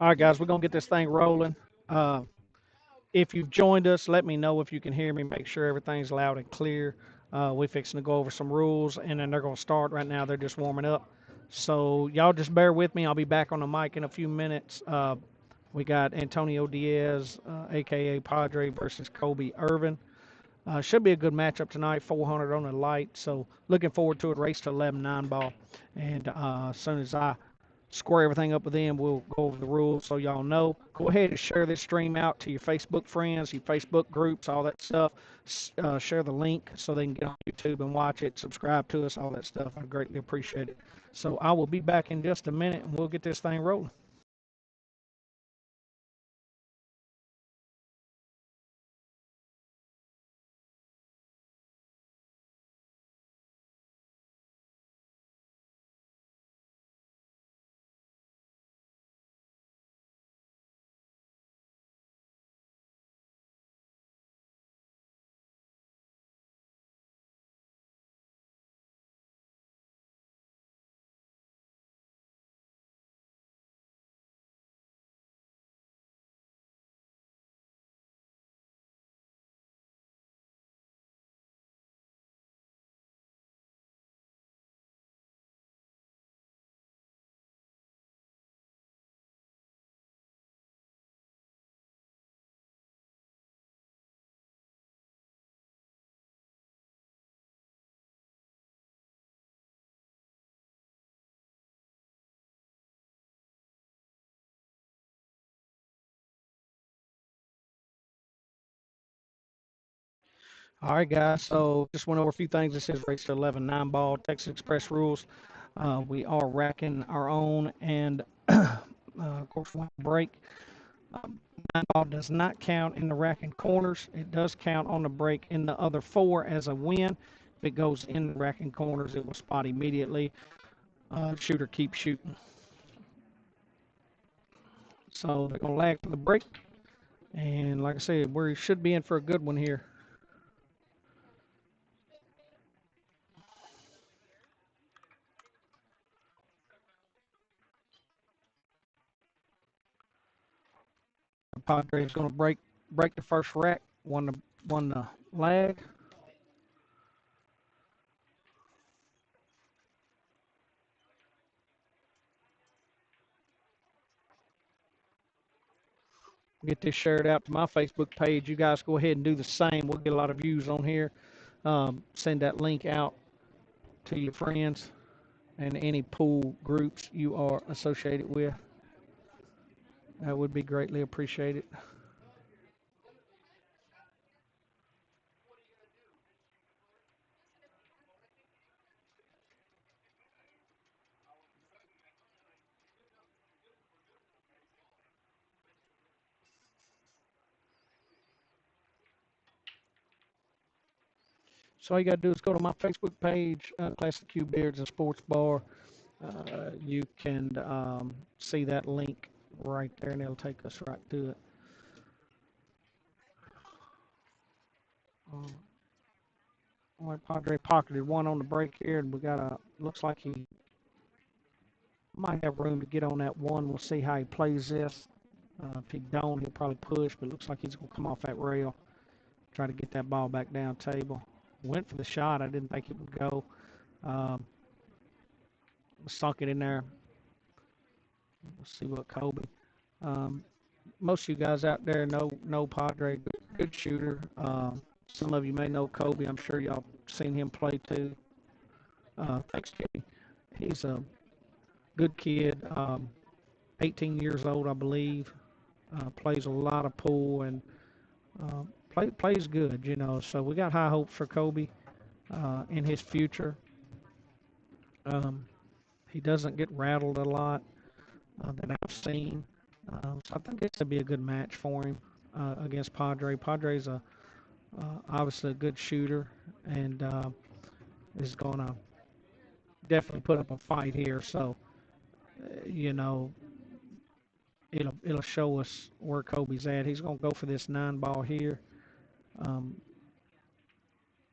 All right, guys, we're going to get this thing rolling. Uh, if you've joined us, let me know if you can hear me. Make sure everything's loud and clear. We're fixing to go over some rules, and then they're going to start right now. They're just warming up. So y'all just bear with me. I'll be back on the mic in a few minutes. We got Antonio Diaz, a.k.a. Padre, versus Kolby Ervin. Should be a good matchup tonight, 400 on the light. So looking forward to it. Race to 11 9 ball. And as soon as I square everything up with them, we'll go over the rules so y'all know. Go ahead and share this stream out to your Facebook friends, your Facebook groups, all that stuff. Share the link so they can get on YouTube and watch it. Subscribe to us, all that stuff. I greatly appreciate it. So I will be back in just a minute and we'll get this thing rolling. All right, guys. So just went over a few things. This is race to 11 9 ball, Texas Express rules. We are racking our own, and of course, one break. 9 ball does not count in the racking corners. It does count on the break in the other four as a win. If it goes in the racking corners, it will spot immediately. Shooter keeps shooting. So they're going to lag for the break. And like I said, we should be in for a good one here. Padres going to break the first rack. Won the lag. Get this shared out to my Facebook page. You guys go ahead and do the same. We'll get a lot of views on here. Send that link out to your friends and any pool groups you are associated with. That would be greatly appreciated. So all you got to do is go to my Facebook page, Classic Q Beards and Sports Bar. You can see that link right there, and it'll take us right to it. Um, all right, Padre pocketed one on the break here, and we got looks like he might have room to get on that one. We'll see how he plays this. If he don't, he'll probably push, but it looks like he's going to come off that rail, try to get that ball back down table. Went for the shot. I didn't think it would go. Um, Sunk it in there. We'll see what Kolby. Um, Most of you guys out there know Padre, good shooter. Some of you may know Kolby. I'm sure y'all seen him play too. Thanks, Jimmy. He's a good kid. 18 years old, I believe. Plays a lot of pool and uh, plays good, you know. So we got high hopes for Kolby in his future. Um, he doesn't get rattled a lot that I've seen. So I think this would be a good match for him against Padre. Padre's obviously a good shooter and is going to definitely put up a fight here. So, you know, it'll show us where Kolby's at. He's going to go for this 9 ball here. Um,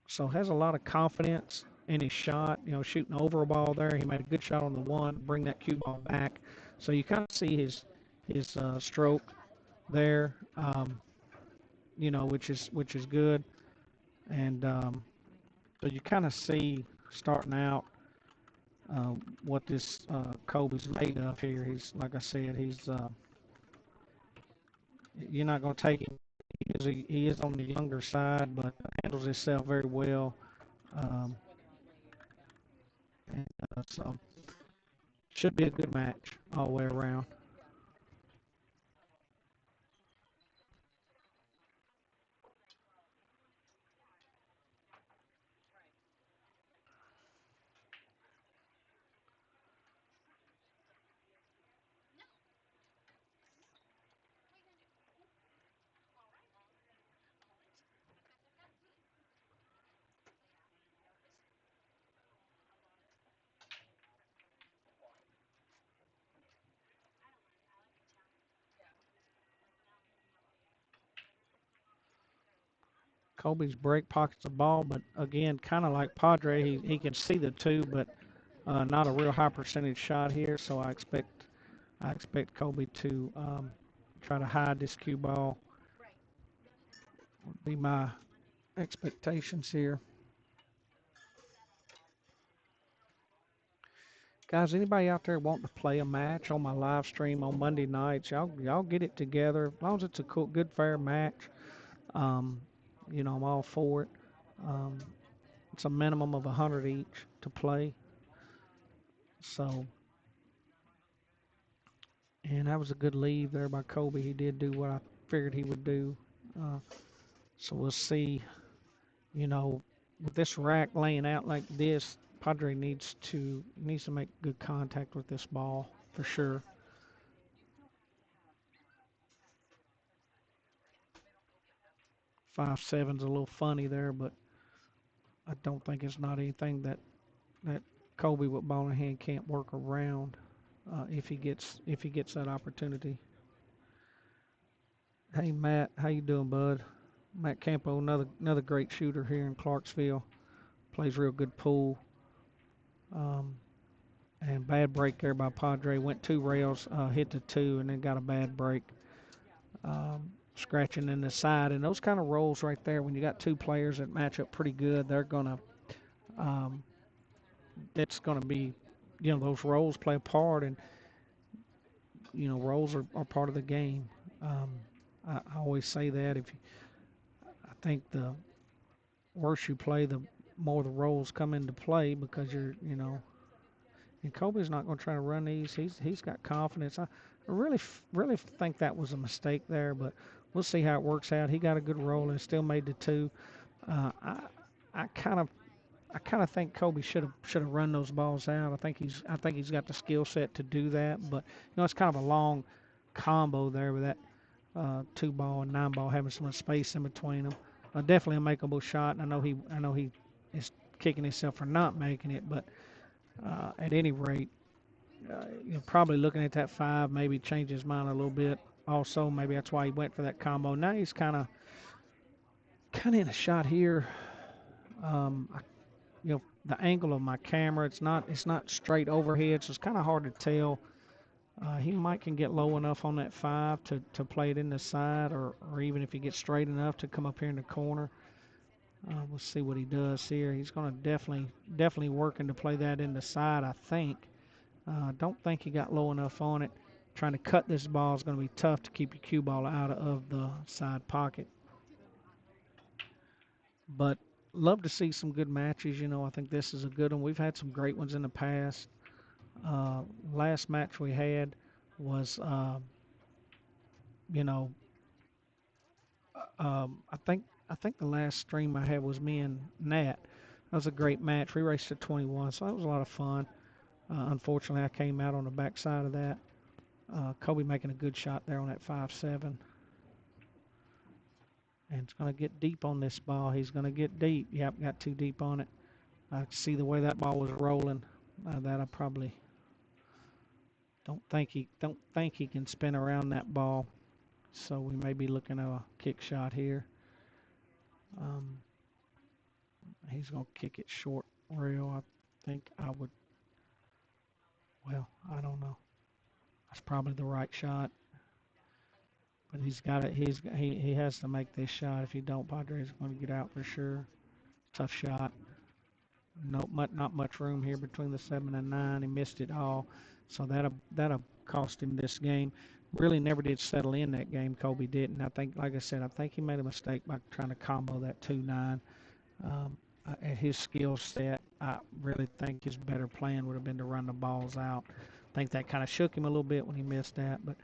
so has a lot of confidence in his shot. You know, shooting over a ball there. He made a good shot on the one, bring that cue ball back. So you kind of see his stroke there, which is good. And so you kind of see starting out what this Kolby's made of here. He's like I said, he's you're not going to take him. He is on the younger side, but handles himself very well. Um, so should be a good match all the way around. Kolby's break pockets the ball, but again, kind of like Padre, he can see the two, but not a real high percentage shot here. So I expect Kolby to try to hide this cue ball. Would be my expectations here. Guys, anybody out there wanting to play a match on my live stream on Monday nights, y'all get it together. As long as it's a cool, good, fair match, um, I'm all for it. Um, it's a minimum of 100 each to play. So, and that was a good leave there by Kolby. He did do what I figured he would do. Uh, so we'll see. With this rack laying out like this, Padre needs to make good contact with this ball for sure. 5-7's a little funny there, but I don't think it's not anything that Kolby with ball in hand can't work around if he gets that opportunity. Hey Matt, how you doing, bud? Matt Campo, another great shooter here in Clarksville. Plays real good pool. Um, and bad break there by Padre. Went two rails, hit the two, and then got a bad break. Scratching in the side, and those kind of rolls right there. When you got two players that match up pretty good, um, it's gonna be, those roles play a part, and roles are part of the game. Um, I always say that I think the worse you play, the more the roles come into play because and Kolby's not going to try to run these. He's got confidence. I really think that was a mistake there, but we'll see how it works out. He got a good roll and still made the two. Uh, I I kind of think Kolby should have run those balls out. I think he's got the skill set to do that, but it's kind of a long combo there with that 2 ball and 9 ball having some space in between them. Definitely a makeable shot, and I know he is kicking himself for not making it, but at any rate, probably looking at that 5, maybe change his mind a little bit. Also, maybe that's why he went for that combo. Now he's kind of in a shot here. I the angle of my camera, it's not straight overhead, so it's kind of hard to tell. He might can get low enough on that 5 to play it in the side, or even if he gets straight enough to come up here in the corner. We'll see what he does here. He's going to definitely working to play that in the side, I think. Don't think he got low enough on it. Trying to cut this ball is going to be tough to keep your cue ball out of the side pocket. But love to see some good matches. I think this is a good one. We've had some great ones in the past. Uh, Last match we had was, you know, I think the last stream I had was me and Nat. That was a great match. We raced at 21, so that was a lot of fun. Unfortunately, I came out on the backside of that. Kolby making a good shot there on that 5-7. And it's going to get deep on this ball. He's going to get deep. Yep, got too deep on it. I see the way that ball was rolling. That I probably don't think he can spin around that ball. So we may be looking at a kick shot here. Um, he's going to kick it short rail. I think I would. Well, I don't know. That's probably the right shot. But he's got it. He has to make this shot. If he don't, Padres are going to get out for sure. Tough shot. Not much room here between the 7 and 9. He missed it all, so that'll cost him this game. Really never did settle in that game. Kolby didn't. I think, like I said, I think he made a mistake by trying to combo that 2-9. Um, at his skill set, I really think his better plan would have been to run the balls out. I think that kind of shook him a little bit when he missed that. But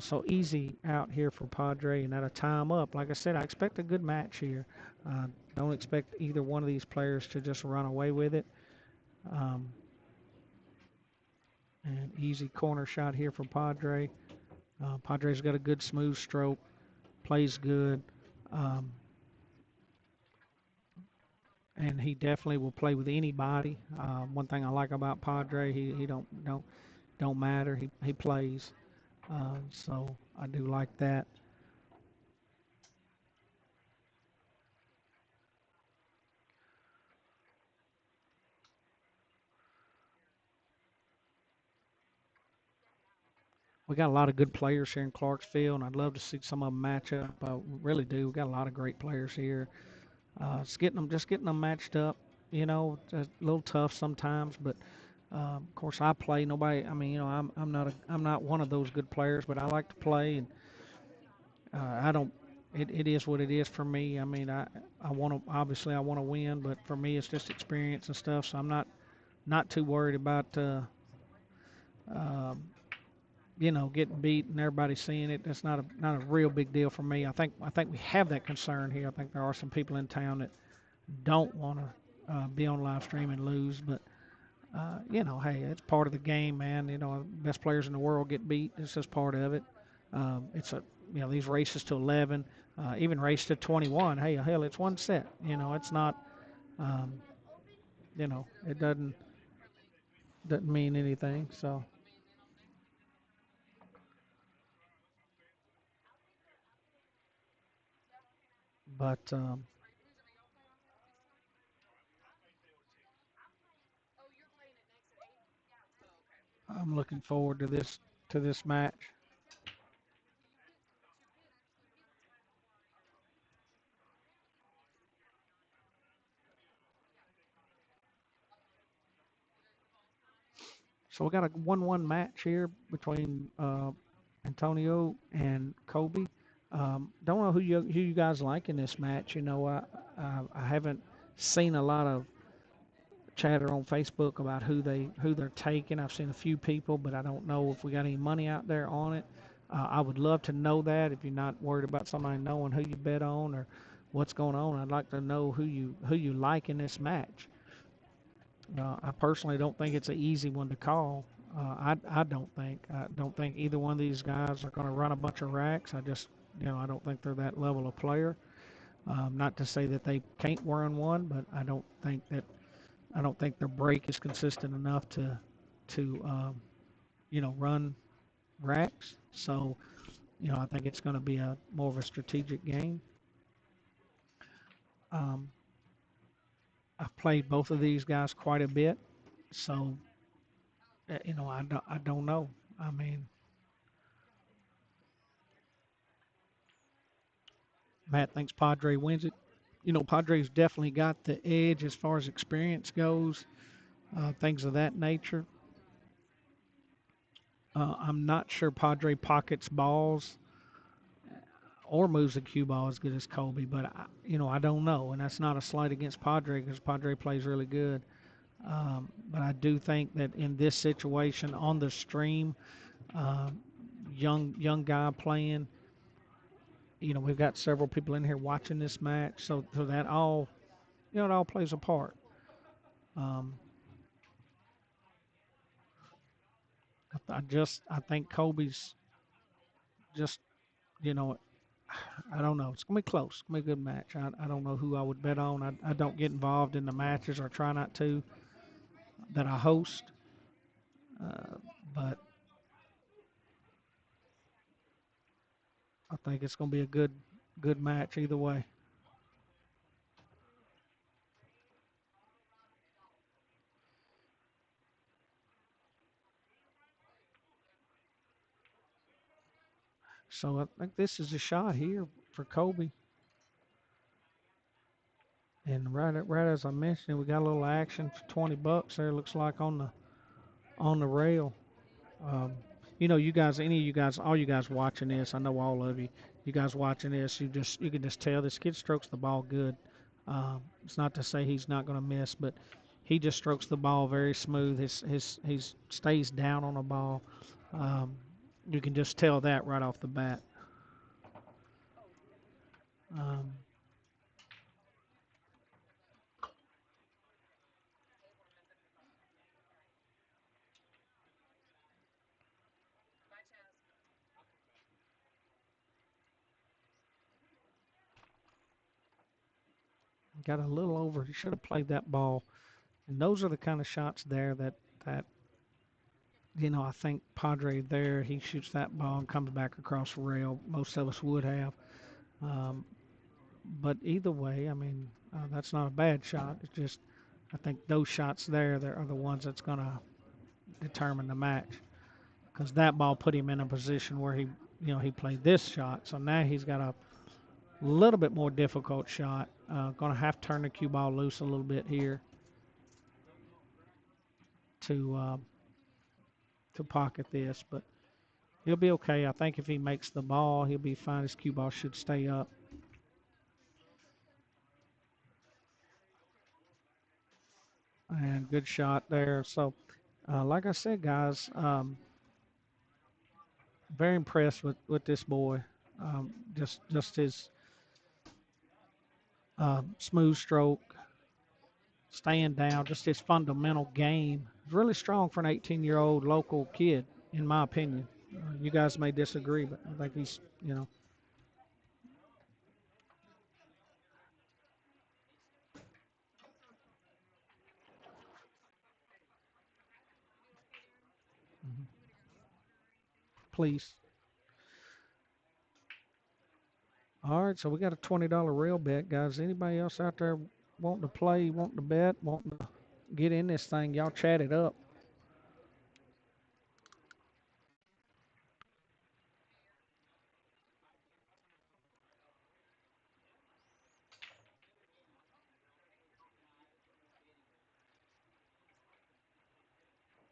so easy out here for Padre, and that'll tie him up. Like I said, I expect a good match here. Uh, don't expect either one of these players to just run away with it. Um, and easy corner shot here for Padre. Padre's got a good smooth stroke, plays good, um, and he definitely will play with anybody. One thing I like about Padre, he don't matter. He plays, so I do like that. We got a lot of good players here in Clarksville, and I'd love to see some of them match up. I really do. We got a lot of great players here. Just getting them matched up. It's a little tough sometimes, but of course I play. Nobody. I mean, I'm not one of those good players, but I like to play, and I don't. It is what it is for me. I mean, I want to obviously I want to win, but for me it's just experience and stuff. So I'm not too worried about um, getting beat and everybody seeing it. That's not a real big deal for me. I think we have that concern here. I think there are some people in town that don't want to be on live stream and lose, but hey, it's part of the game, man. Best players in the world get beat. It's just part of it. It's a these races to 11, even race to 21. Hey, hell, it's one set. It's not. Um, it doesn't mean anything. So, but I'm looking forward to this match. So we got a 1-1 match here between Antonio and Kolby. Don't know who you guys like in this match. I haven't seen a lot of chatter on Facebook about who they're taking. I've seen a few people, but I don't know if we got any money out there on it. I would love to know that. If you're not worried about somebody knowing who you bet on or what's going on, I'd like to know who you like in this match. I personally don't think it's an easy one to call. I don't think either one of these guys are going to run a bunch of racks. I don't think they're that level of player. Not to say that they can't run one, but I don't think their break is consistent enough to run racks. So I think it's going to be a more of a strategic game. Um, I've played both of these guys quite a bit, so I don't know. I mean, Matt thinks Padre wins it. Padres definitely got the edge as far as experience goes, things of that nature. I'm not sure Padre pockets balls or moves the cue ball as good as Kolby, but I don't know, and that's not a slight against Padre because Padre plays really good. But I do think that in this situation on the stream, uh, young guy playing, we've got several people in here watching this match, so that all it all plays a part. Um, I think Kobe's just you know I don't know. It's gonna be close. It's gonna be a good match. I don't know who I would bet on. I don't get involved in the matches or try not to that I host. But I think it's gonna be a good match either way. So I think this is a shot here for Kolby. And right as I mentioned, we got a little action for 20 bucks there. Looks like on the rail. Um, you guys, any of you guys, all you guys watching this, I know all of you. You guys watching this, you can just tell this kid strokes the ball good. It's not to say he's not going to miss, but he just strokes the ball very smooth. He stays down on the ball. Um, you can just tell that right off the bat. Um, got a little over. He should have played that ball. And those are the kind of shots there that I think Padre there, he shoots that ball and comes back across the rail. Most of us would have. Um, but either way, I mean, that's not a bad shot. It's just, I think those shots there are the ones that's going to determine the match. Because that ball put him in a position where he played this shot. So now he's got a little bit more difficult shot. Going to have to turn the cue ball loose a little bit here to to pocket this, but he'll be okay. I think if he makes the ball, he'll be fine. His cue ball should stay up. And good shot there. So, like I said, guys, very impressed with this boy. Just his smooth stroke, staying down, just his fundamental game. Really strong for an 18-year-old local kid, in my opinion. You guys may disagree, but I think he's. Mhm. Please. All right, so we got a $20 rail bet, guys. Anybody else out there wanting to play, wanting to bet, wanting to get in this thing? Y'all chat it up.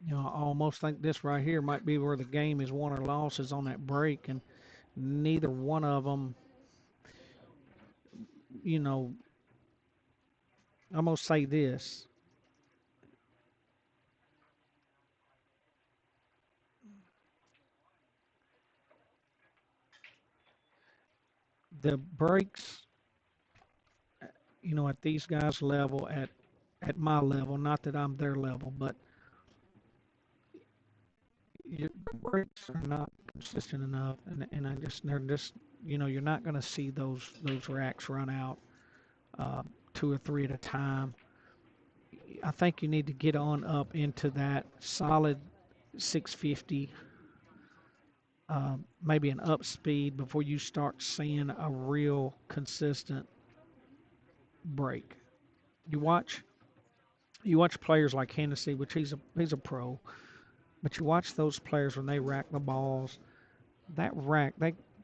I almost think this right here might be where the game is won or lost is on that break, and neither one of them, you know, I'm gonna say this: the breaks, at these guys' level, at my level, not that I'm their level, but your breaks are not consistent enough, and they're just, you're not gonna see those racks run out two or three at a time. I think you need to get on up into that solid 650, maybe an up speed before you start seeing a real consistent break. You watch you watch players like Hennessy, which he's a pro, but you watch those players when they rack the balls. That rack,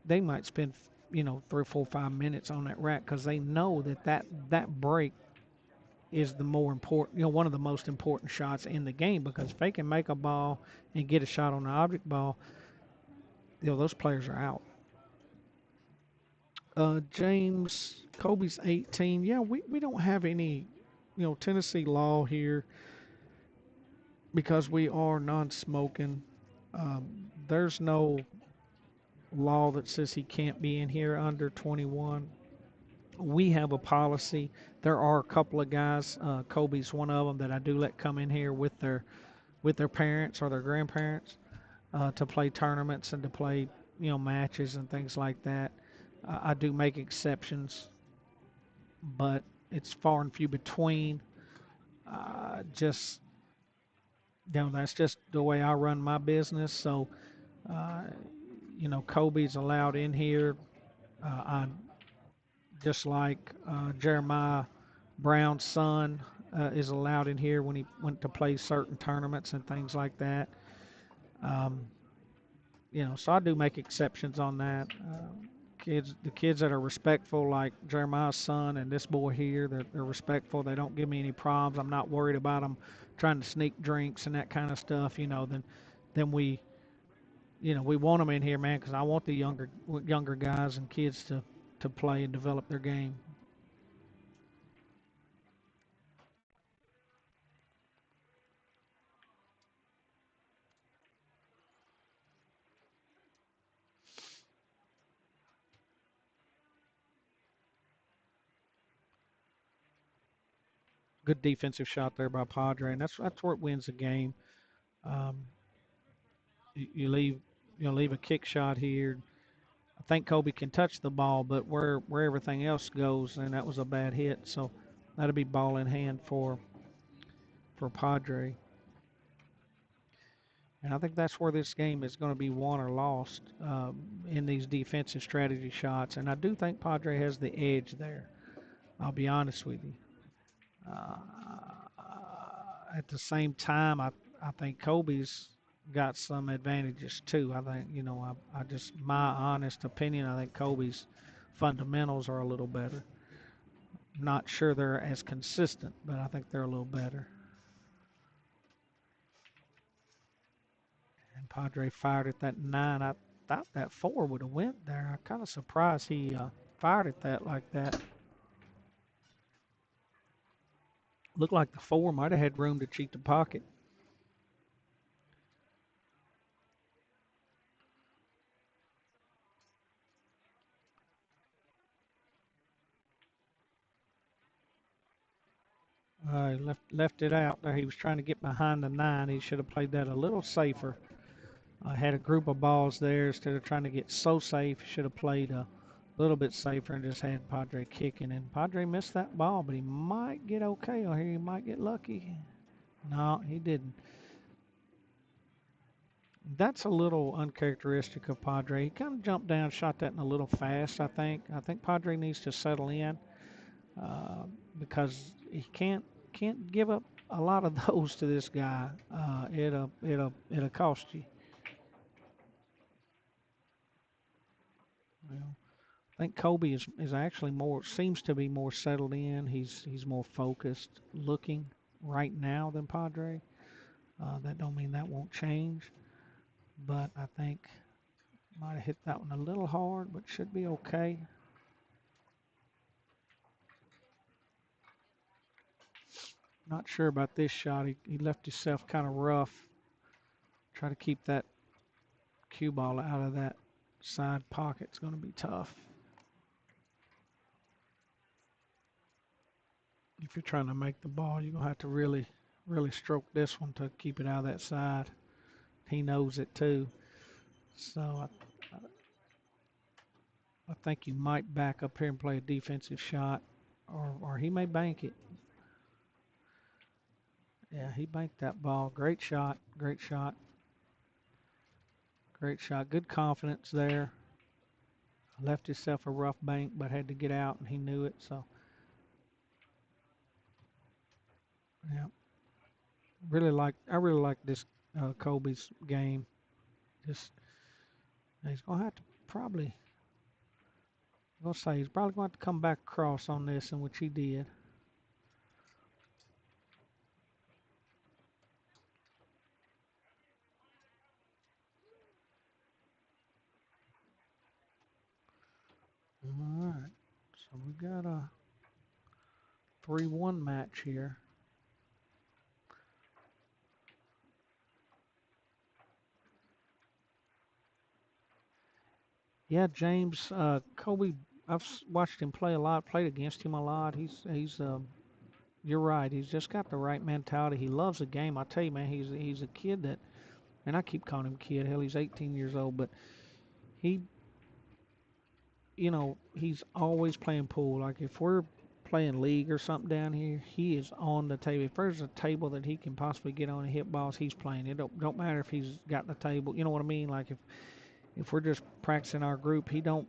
they might spend 3, 4, 5 minutes on that rack because they know that break is the more important, one of the most important shots in the game. Because if they can make a ball and get a shot on the object ball, those players are out. James, Kobe's 18. Yeah, we don't have any, Tennessee law here because we are non-smoking. There's no law that says he can't be in here under 21. We have a policy. There are a couple of guys, Kobe's one of them, that I do let come in here with their parents or their grandparents to play tournaments and to play matches and things like that. I do make exceptions, but it's far and few between. Just that's just the way I run my business. So uh, Kobe's allowed in here. I just like Jeremiah Brown's son is allowed in here when he went to play certain tournaments and things like that. Um, So I do make exceptions on that. The kids that are respectful, like Jeremiah's son and this boy here, they're respectful. They don't give me any problems. I'm not worried about them trying to sneak drinks and that kind of stuff. Then we want them in here, man, because I want the younger guys and kids to play and develop their game. Good defensive shot there by Padre, and that's where it wins the game. Um, you leave a kick shot here. I think Kolby can touch the ball, but where everything else goes, and that was a bad hit. So that'll be ball in hand for Padre. And I think that's where this game is going to be won or lost in these defensive strategy shots. And I do think Padre has the edge there. I'll be honest with you. Uh, at the same time, I think Kobe's got some advantages too. I think, I just, my honest opinion, I think Kobe's fundamentals are a little better. Not sure they're as consistent, but I think they're a little better. And Padre fired at that 9. I thought that 4 would have went there. I'm kind of surprised he fired at that like that. Looked like the 4 might have had room to cheat the pocket. He left it out there. He was trying to get behind the 9. He should have played that a little safer. Had a group of balls there instead of trying to get so safe. He should have played a little bit safer and just had Padre kicking. And Padre missed that ball, but he might get okay on here. He might get lucky. No, he didn't. That's a little uncharacteristic of Padre. He kind of jumped down, shot that in a little fast, I think. I think Padre needs to settle in uh, because he can't give up a lot of those to this guy. It'll cost you. Well, I think Kolby is actually seems to be more settled in. He's more focused looking right now than Padre. That don't mean that won't change, but I think might have hit that one a little hard, but should be okay. Not sure about this shot. He left himself kind of rough. Try to keep that cue ball out of that side pocket. It's going to be tough. If you're trying to make the ball, you're going to have to really stroke this one to keep it out of that side. He knows it too. So I think you might back up here and play a defensive shot, or he may bank it. Yeah, he banked that ball. Great shot. Great shot. Great shot. Good confidence there. Left himself a rough bank, but had to get out, and he knew it. So, yeah, I really like this Kolby's game. Just he's gonna have to probably, I'm gonna say he's probably going to have to come back across on this, in which he did. All right, so we got a 3-1 match here. Yeah, James Kolby. Watched him play a lot. Played against him a lot. He's. You're right. He's just got the right mentality. He loves the game. I tell you, man, he's a kid that, and I keep calling him kid. Hell, he's 18 years old, but he, he's always playing pool. Like if we're playing league or something down here, he is on the table. If there's a table that he can possibly get on and hit balls, he's playing. It don't matter if he's got the table. You know what I mean? Like if we're just practicing our group, he don't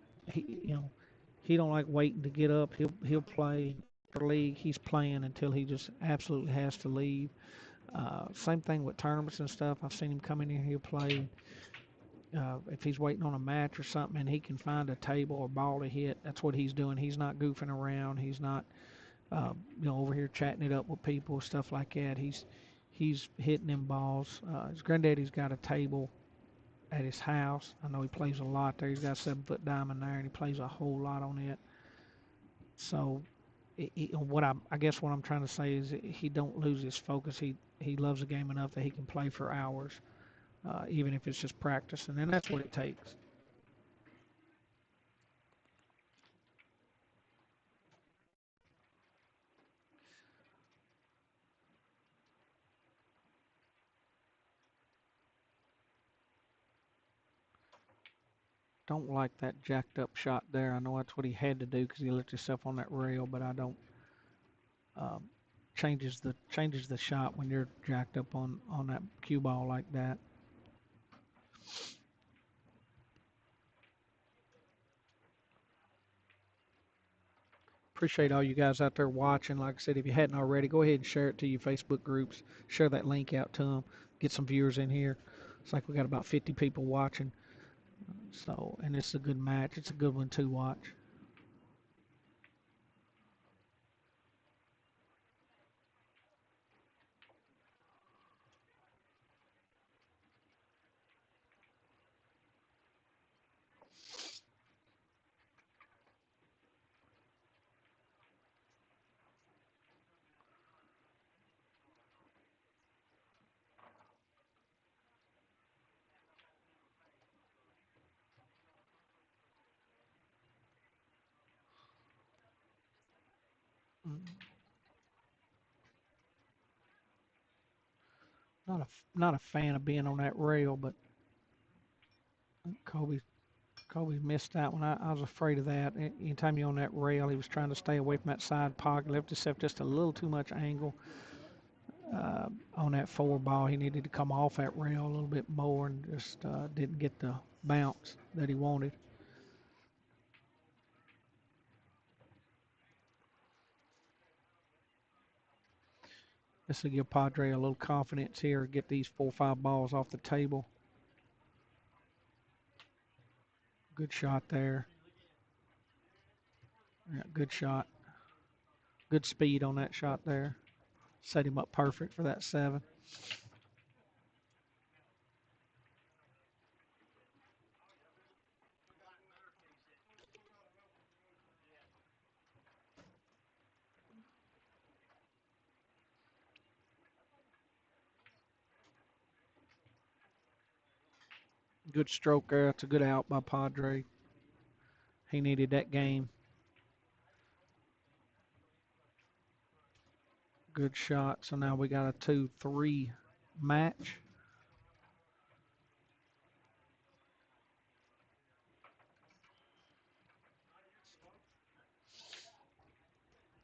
like waiting to get up. He'll play for league. He's playing until he just absolutely has to leave. Same thing with tournaments and stuff. I've seen him come in here. He'll play. if he's waiting on a match or something and he can find a table or ball to hit, that's what he's doing. He's not goofing around. He's not over here chatting it up with people, stuff like that. He's hitting them balls. His granddaddy's got a table at his house. I know he plays a lot there. He's got a 7 foot diamond there, and he plays a whole lot on it. So, I guess what I'm trying to say is he don't lose his focus. He loves the game enough that he can play for hours, even if it's just practicing, and that's what it takes. Don't like that jacked up shot there. I know that's what he had to do because he left himself on that rail, but I don't. Um, changes the shot when you're jacked up on that cue ball like that. Appreciate all you guys out there watching. Like I said, if you hadn't already, go ahead and share it to your Facebook groups. Share that link out to them. Get some viewers in here. It's like we got about 50 people watching. So, and it's a good match. It's a good one to watch. Mm, not a fan of being on that rail, but Kobe Kobe missed that one. I was afraid of that. Anytime you're on that rail, he was trying to stay away from that side pocket, left himself just a little too much angle on that forward ball. He needed to come off that rail a little bit more and just didn't get the bounce that he wanted. This will give Padre a little confidence here, get these 4 or 5 balls off the table. Good shot there. Yeah, good shot. Good speed on that shot there. Set him up perfect for that 7. Good stroke there. It's a good out by Padre. He needed that game. Good shot. So now we got a 2-3 match.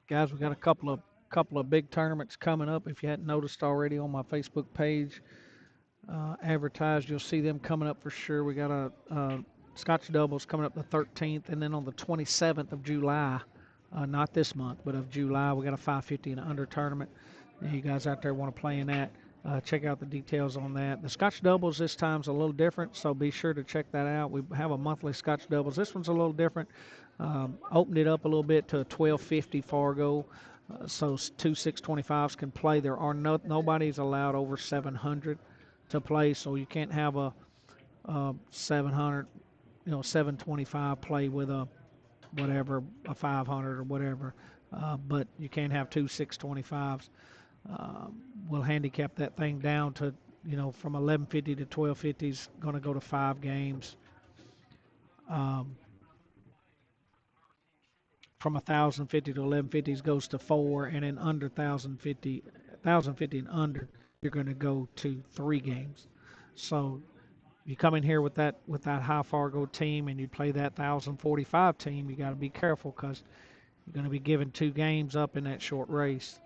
Guys, we got a couple of big tournaments coming up. If you hadn't noticed already on my Facebook page, advertised, you'll see them coming up for sure. We got a Scotch doubles coming up the 13th, and then on the 27th of July, not this month, but of July, we got a 550 and under tournament. And you guys out there want to play in that, check out the details on that. The Scotch doubles this time's a little different, so be sure to check that out. We have a monthly Scotch doubles. This one's a little different. Opened it up a little bit to a 1250 Fargo, so two 625s can play. There are nobody's allowed over 700 to play, so you can't have a 700, 725 play with a whatever, a 500 or whatever. But you can't have two 625s. We'll handicap that thing down to, from 1150 to 1250 is going to go to 5 games. Um, from 1050 to 1150s goes to 4, and then under 1050 and under, you're going to go to 3 games. So you come in here with that high Fargo team and you play that 1045 team, you got to be careful because you're going to be giving 2 games up in that short race.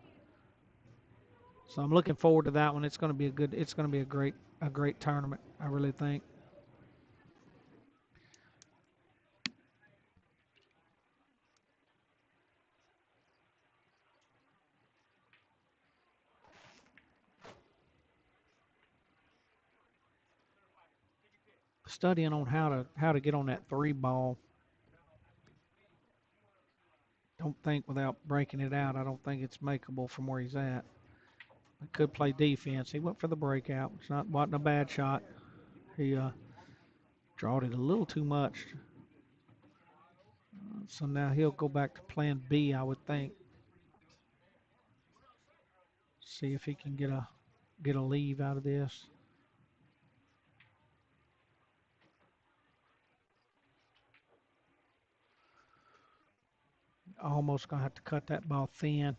So I'm looking forward to that one. It's going to be a great tournament. I really think. studying on how to get on that three ball. Don't think without breaking it out. I don't think it's makeable from where he's at. He could play defense. He went for the breakout. It's not wasn't a bad shot. He drawed it a little too much. So now he'll go back to plan B, I would think. See if he can get a leave out of this. Almost gonna have to cut that ball thin.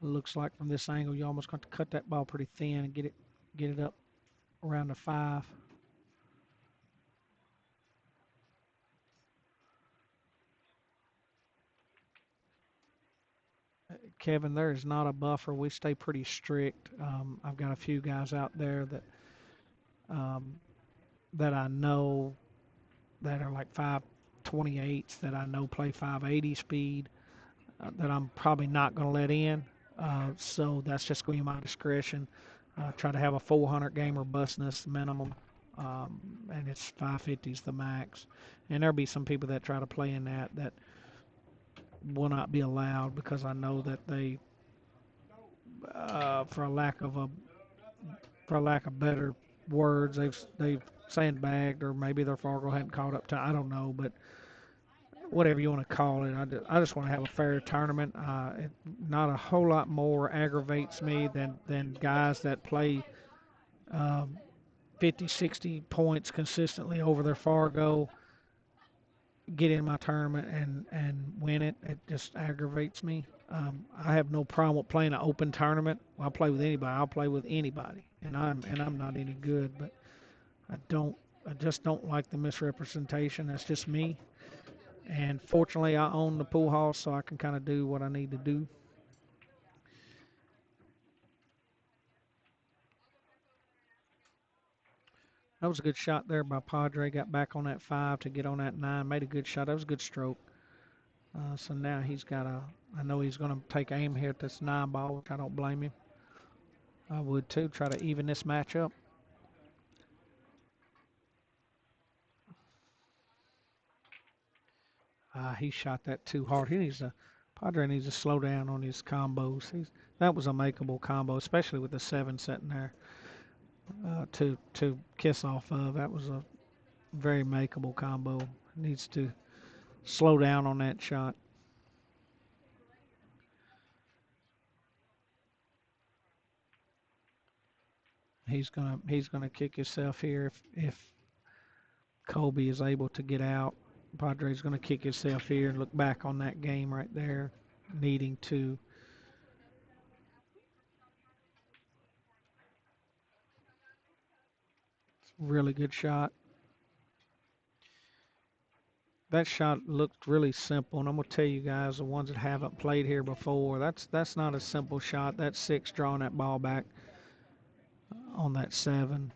It looks like from this angle, you almost got to cut that ball pretty thin and get it up around the 5. Kevin, there is not a buffer. We stay pretty strict. I've got a few guys out there um, that I know that are like 528s that I know play 580 speed that I'm probably not going to let in. So that's just going to be my discretion. Try to have a 400 game robustness minimum, and it's 550s the max. And there'll be some people that try to play in that will not be allowed because I know that they, uh, for a lack of a for a lack of better words, they've sandbagged or maybe their Fargo hadn't caught up to. I don't know, but whatever you want to call it, I just want to have a fair tournament. Not a whole lot more aggravates me than guys that play um, 50, 60 points consistently over their Fargo, get in my tournament and win it. It just aggravates me. I have no problem with playing an open tournament. I'll play with anybody. I'll play with anybody, and I'm not any good, but I don't. I just don't like the misrepresentation. That's just me. And fortunately, I own the pool house, so I can kind of do what I need to do. That was a good shot there by Padre. Got back on that 5 to get on that 9. Made a good shot. That was a good stroke. So now he's got a. I know he's going to take aim here at this 9 ball, which I don't blame him. I would too. Try to even this match up. He shot that too hard. Padre needs to slow down on his combos. That was a makeable combo, especially with the 7 sitting there to kiss off of. That was a very makeable combo. Needs to slow down on that shot. He's gonna kick himself here if Kolby is able to get out. Padre's gonna kick himself here and look back on that game right there, needing to. Really good shot. That shot looked really simple, and I'm gonna tell you guys, the ones that haven't played here before, that's not a simple shot. That's 6 drawing that ball back on that 7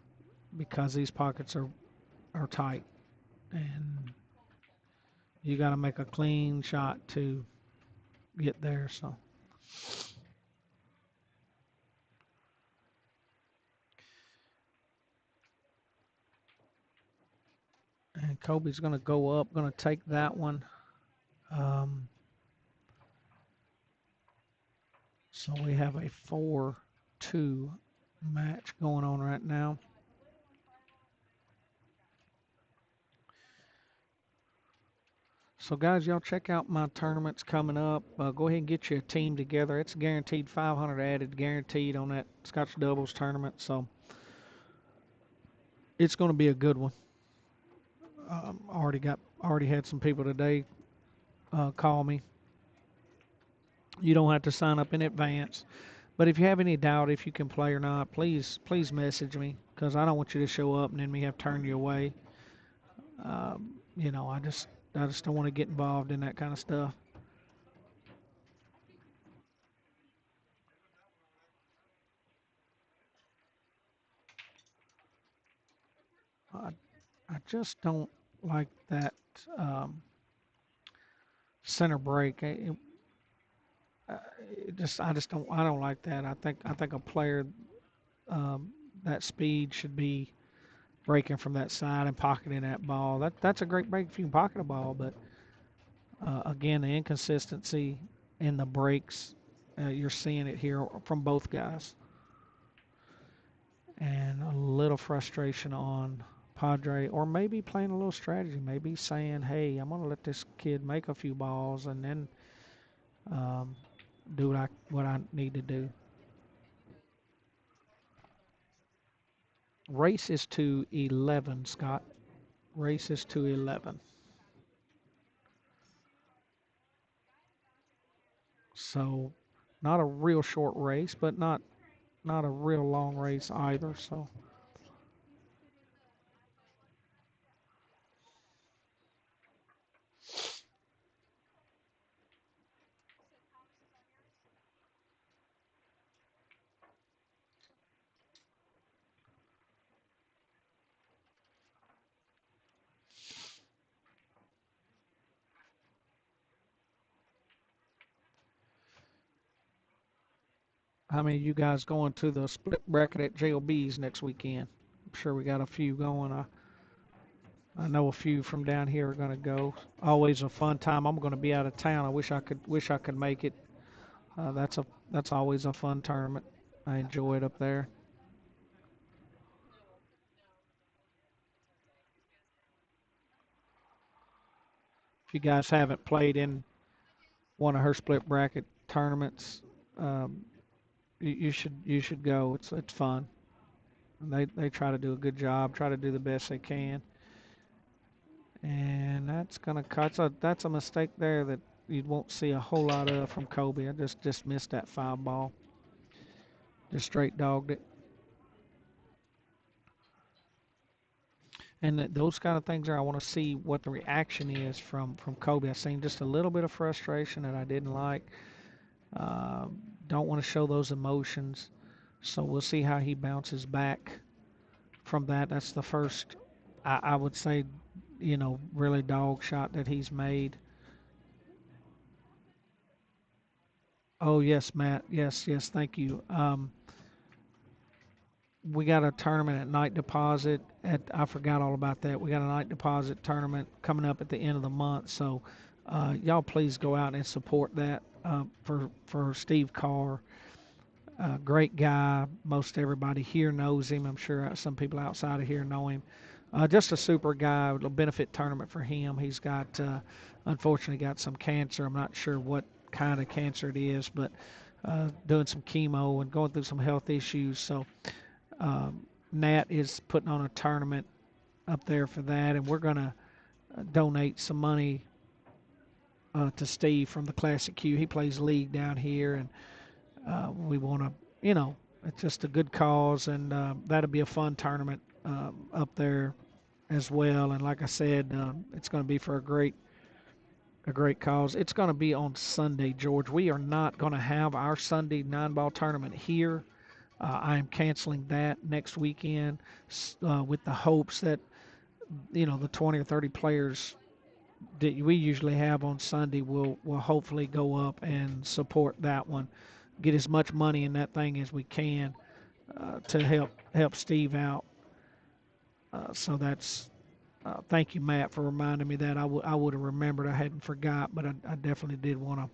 because these pockets are tight, and you got to make a clean shot to get there. So, and Kobe's gonna go up, gonna take that one. Um, so we have a 4-2 match going on right now. So, guys, y'all check out my tournaments coming up. Go ahead and get your team together. It's guaranteed 500 added, guaranteed on that Scotch doubles tournament. So, it's going to be a good one. Already had some people today call me. You don't have to sign up in advance, but if you have any doubt if you can play or not, please message me because I don't want you to show up and then me have to turn you away. I just don't want to get involved in that kind of stuff. I I just don't like that um, center break. I don't like that. I think a player um, that speed should be breaking from that side and pocketing that ball. That's a great break if you can pocket a ball, but again, the inconsistency in the breaks, you're seeing it here from both guys, and a little frustration on Padre, or maybe playing a little strategy, maybe saying, "Hey, I'm gonna let this kid make a few balls and then um, do what I need to do." Race is to 11, Scott. Race is to 11. So not a real short race, but not a real long race either. So how many of you guys going to the split bracket at JLB's next weekend? I'm sure we got a few going. I know a few from down here are going to go. Always a fun time. I'm going to be out of town. I wish I could make it. That's always a fun tournament. I enjoy it up there. If you guys haven't played in one of her split bracket tournaments, um, you should go. It's fun. And they try to do a good job, try to do the best they can, and that's a mistake there that you won't see a whole lot of from Kolby. I just missed that foul ball, just straight dogged it, and those kind of things there. I want to see what the reaction is from Kolby. I seen just a little bit of frustration that I didn't like. Um, don't want to show those emotions, so we'll see how he bounces back from that. That's the first, I would say, really dog shot that he's made. Oh, yes, Matt. Yes, yes, thank you. We got a tournament at Night Deposit. I forgot all about that. We got a Night Deposit tournament coming up at the end of the month. So, y'all please go out and support that for Steve Carr. Great guy. Most everybody here knows him. I'm sure some people outside of here know him. Just a super guy. A benefit tournament for him. He's got, unfortunately, got some cancer. I'm not sure what kind of cancer it is, but doing some chemo and going through some health issues. So Nat is putting on a tournament up there for that, and we're going to donate some money to Steve from the Classic Q. He plays league down here, and we want to, it's just a good cause, and that'll be a fun tournament up there as well. And like I said, it's going to be for a great cause. It's going to be on Sunday, George. We are not going to have our Sunday nine-ball tournament here. I am canceling that next weekend with the hopes that the 20 or 30 players that we usually have on Sunday will hopefully go up and support that one, get as much money in that thing as we can to help Steve out. So that's thank you, Matt, for reminding me that. I would have remembered. I hadn't forgot, but I definitely did want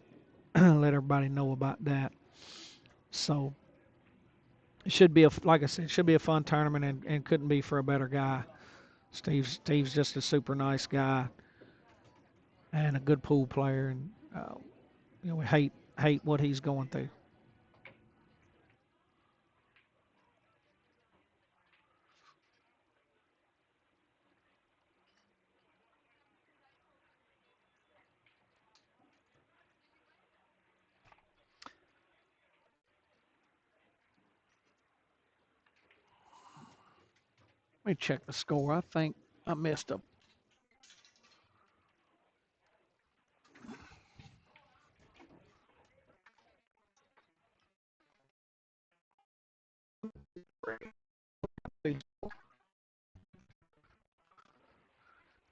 to let everybody know about that. So it should be like I said, it should be a fun tournament, and couldn't be for a better guy. Steve's just a super nice guy and a good pool player, and we hate what he's going through. Let me check the score. I think I missed a.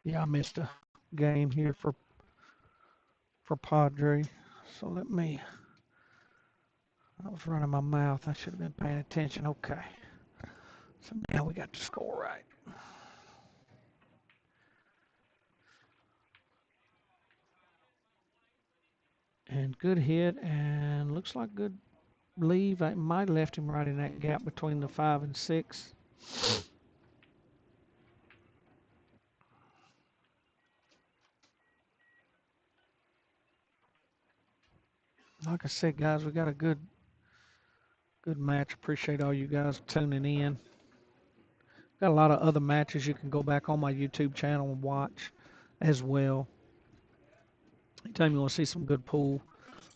Yeah, I missed a game here for Padre. So let me. I was running my mouth. I should have been paying attention. Okay. So now we got the score right. And good hit, and looks like good leave. I might have left him right in that gap between the 5 and 6. Like I said, guys, we got a good match. Appreciate all you guys tuning in. Got a lot of other matches you can go back on my YouTube channel and watch as well. Anytime you want to see some good pool,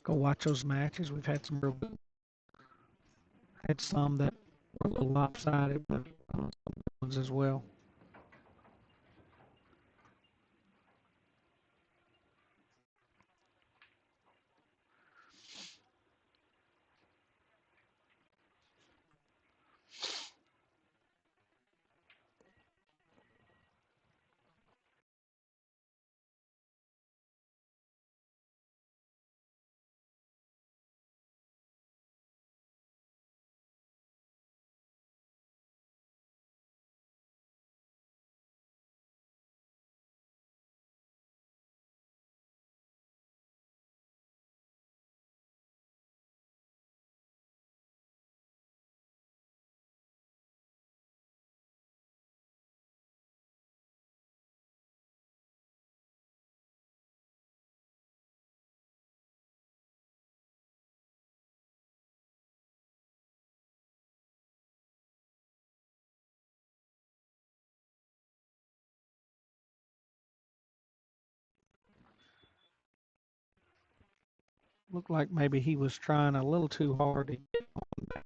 go watch those matches. We've had some real good, had some that were a little lopsided, but some good ones as well. Looked like maybe he was trying a little too hard to get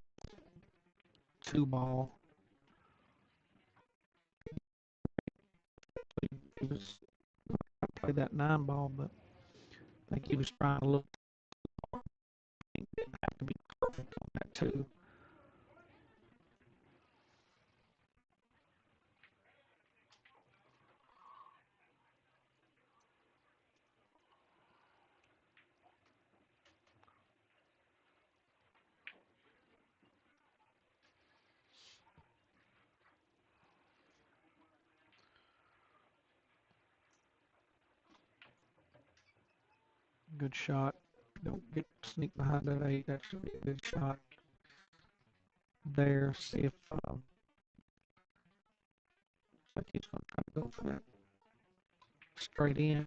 two ball. He was trying to play that 9 ball, but I think he was trying a little. He didn't have to be perfect on that too. Good shot. Don't get sneak behind that 8. That should be a good shot there. See if looks like he's going to try to go for that straight in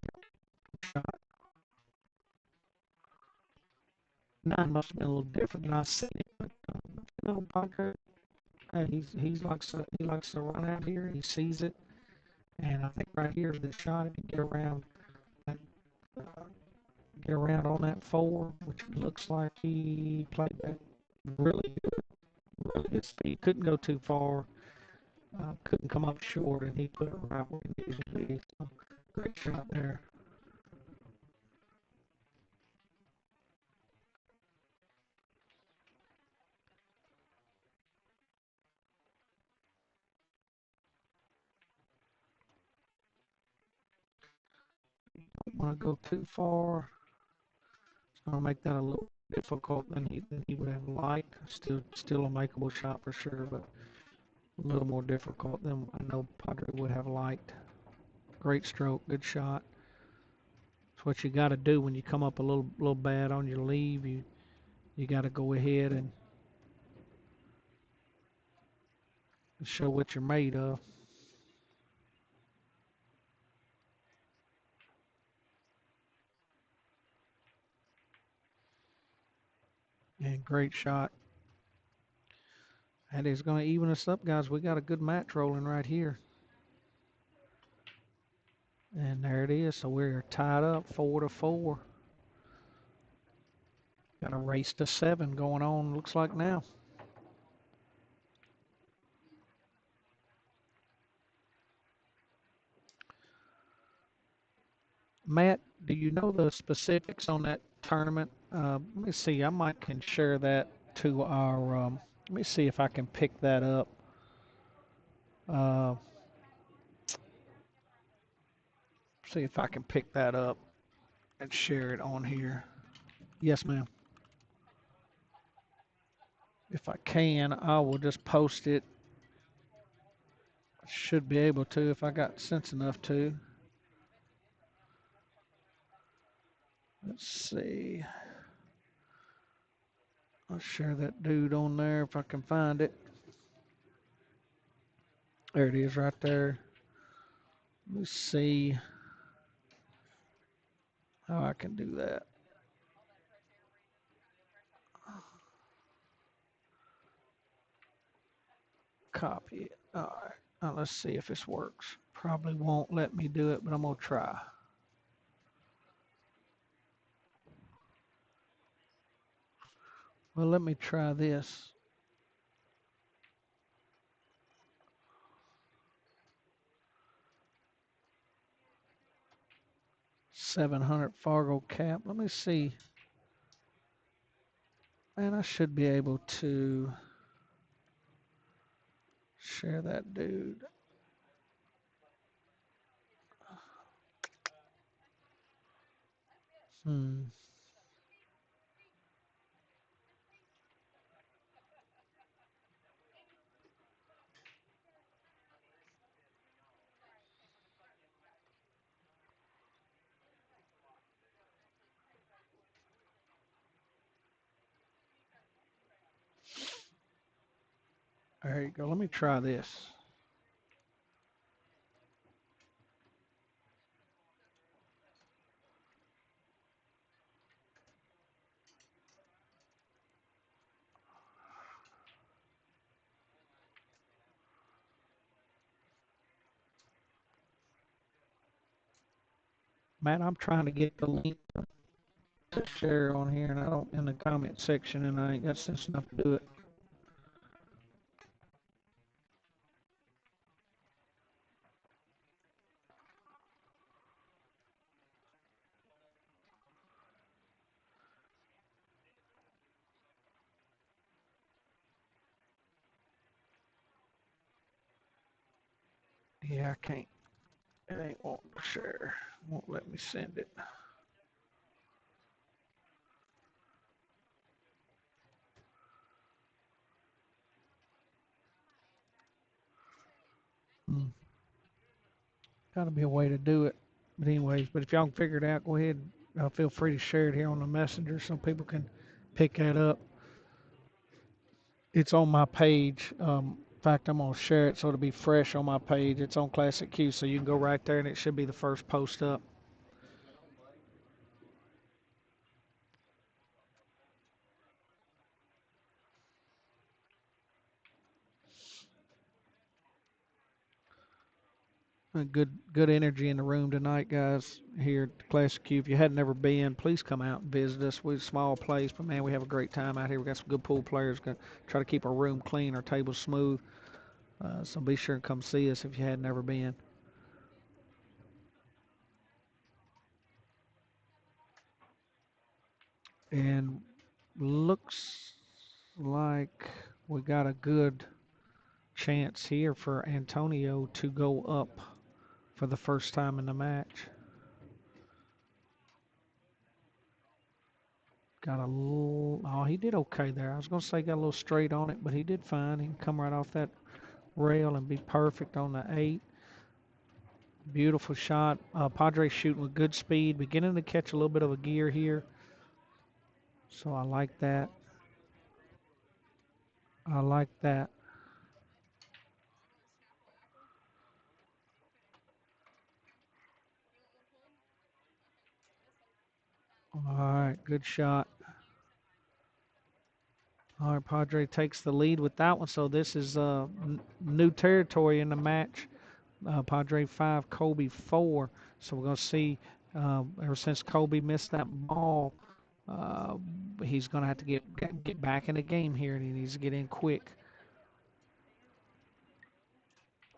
shot. 9 must have been a little different than I seen it, but Parker, he likes to run out here. He sees it, and I think right here is the shot. If you uh, get around on that 4, which looks like he played that really really good speed. Couldn't go too far. Couldn't come up short, and he put it right where he needed to be. So, great shot there. Don't want to go too far. It's going to make that a little difficult than he would have liked. Still a makeable shot for sure, but a little more difficult than I know Padre would have liked. Great stroke, good shot. It's what you got to do when you come up a little bad on your leave. You got to go ahead and show what you're made of. And great shot. That is going to even us up, guys. We got a good match rolling right here. And there it is. So we're tied up 4-4. Got a race to 7 going on, looks like now. Matt, do you know the specifics on that tournament? Let me see. I might can share that to our. Let me see if I can pick that up. Uh, see if I can pick that up and share it on here. Yes, ma'am. If I can, I will just post it Should be able to if I got sense enough to. Let's see. I'll share that dude on there if I can find it. There it is right there. Let me see how I can do that. Copy it. All right. Now let's see if this works. Probably won't let me do it, but I'm going to try. Well, let me try this. 700 Fargo cap. Let me see. And I should be able to share that dude. Hmm. There you go. Let me try this. Man, I'm trying to get the link to share on here, and I don't in the comment section, and I ain't got sense enough to do it. Yeah, I can't. It ain't wanting to share. Won't let me send it. Hmm. Got to be a way to do it. But anyways, but if y'all can figure it out, go ahead. Feel free to share it here on the messenger so people can pick that up. It's on my page. In fact, I'm gonna share it so it'll be fresh on my page. It's on Classic Q, so you can go right there and it should be the first post up. Good energy in the room tonight, guys. Here at Classic Q. If you hadn't ever been, please come out and visit us. We're a small place, but man, we have a great time out here. We got some good pool players. Gonna try to keep our room clean, our tables smooth. So be sure and come see us if you hadn't ever been. And looks like we got a good chance here for Antonio to go up for the first time in the match. Got a little, oh, he did okay there. I was going to say got a little straight on it, but he did fine. He can come right off that rail and be perfect on the 8. Beautiful shot. Padre shooting with good speed, beginning to catch a little bit of a gear here. So I like that. I like that. All right, good shot. All right, Padre takes the lead with that one. So this is new territory in the match. Padre 5, Kolby 4. So we're going to see ever since Kolby missed that ball, uh, he's going to have to get back in the game here, and he needs to get in quick.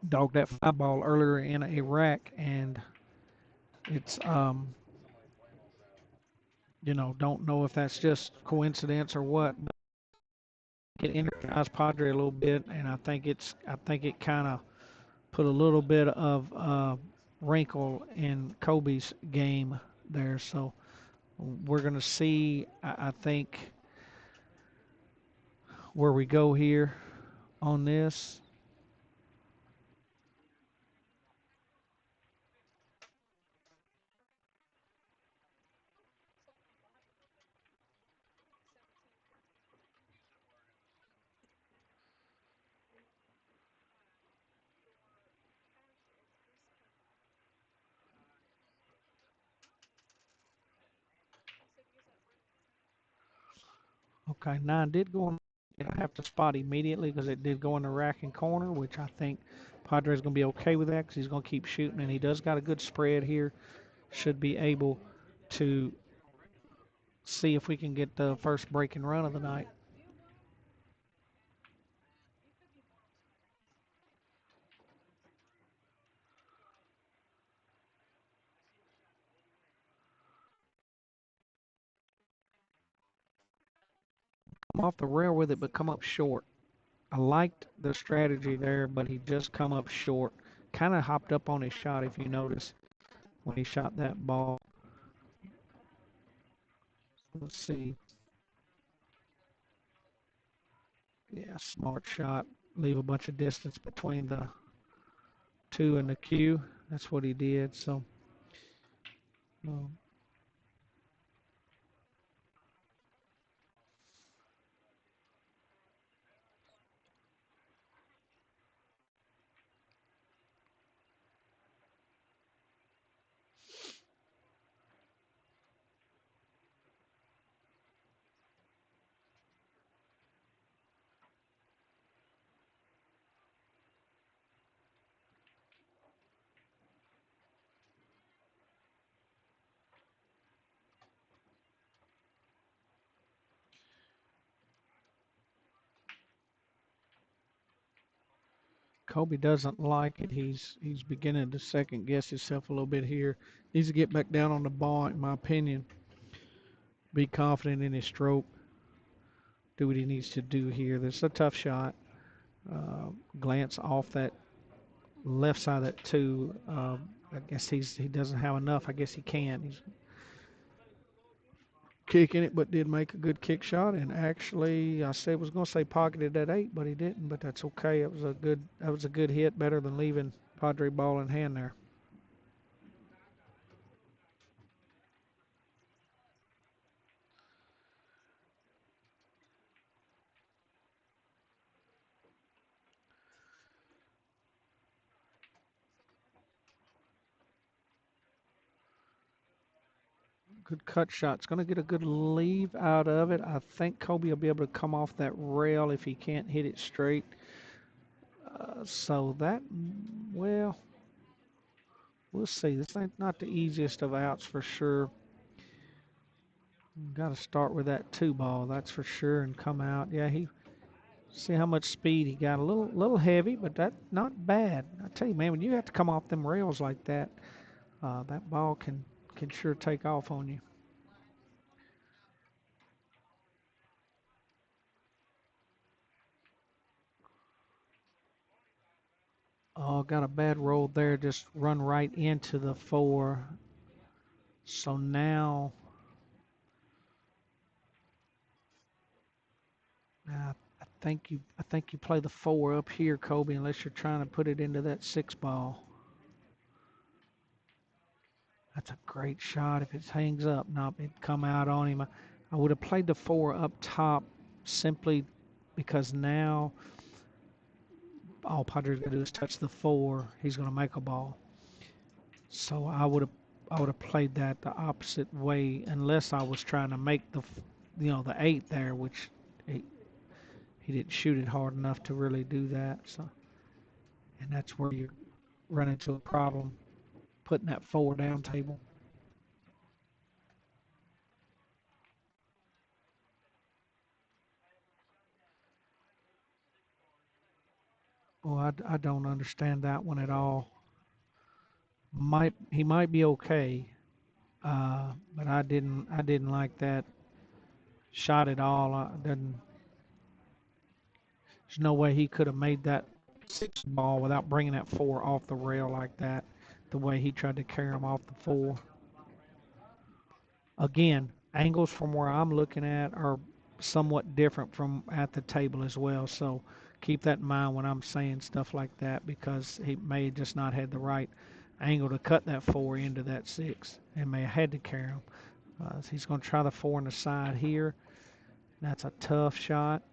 Dogged that 5 ball earlier in a rack, and it's don't know if that's just coincidence or what. But it energized Padre a little bit, and I think it kind of put a little bit of wrinkle in Kolby's game there. So we're going to see, I think, where we go here on this. Okay, 9 did go on. I have to spot immediately because it did go in the rack and corner, which I think Padres going to be okay with that because he's going to keep shooting, and he does got a good spread here. Should be able to see if we can get the first breaking run of the night. Come off the rail with it, but come up short. I liked the strategy there, but he just come up short. Kind of hopped up on his shot, if you notice, when he shot that ball. Let's see. Yeah, smart shot. Leave a bunch of distance between the two and the cue. That's what he did. So, um, Kolby doesn't like it. He's beginning to second guess himself a little bit here. Needs to get back down on the ball, in my opinion. Be confident in his stroke. Do what he needs to do here. This is a tough shot. Glance off that left side of that two. I guess he doesn't have enough. I guess he can. He's kicking it, but did make a good kick shot. And actually, I said was going to say pocketed at 8, but he didn't. But that's okay. It was a good hit. Better than leaving Padre ball in hand there. Good cut shot. It's going to get a good leave out of it. I think Kolby will be able to come off that rail if he can't hit it straight. So that, well, we'll see. This ain't not the easiest of outs for sure. Got to start with that two ball, that's for sure, and come out. Yeah, he see how much speed he got. A little heavy, but that not bad. I tell you, man, when you have to come off them rails like that, that ball can sure take off on you. Oh, got a bad roll there. Just run right into the four. So now, I think you play the four up here, Kolby, unless you're trying to put it into that six ball. That's a great shot. If it hangs up, no, it come out on him. I would have played the four up top simply because now all Padres got to do is touch the four. He's going to make a ball. So I would have played that the opposite way unless I was trying to make the 8 there, which he, he didn't shoot it hard enough to really do that. So and that's where you run into a problem putting that four down table. Well, I don't understand that one at all. He might be okay, but I didn't like that shot at all. There's no way he could have made that six ball without bringing that four off the rail like that. The way he tried to carry him off the four. Again, angles from where I'm looking at are somewhat different from at the table as well. So keep that in mind when I'm saying stuff like that because he may have just not had the right angle to cut that four into that six and may have had to carry him. So he's going to try the four on the side here. That's a tough shot.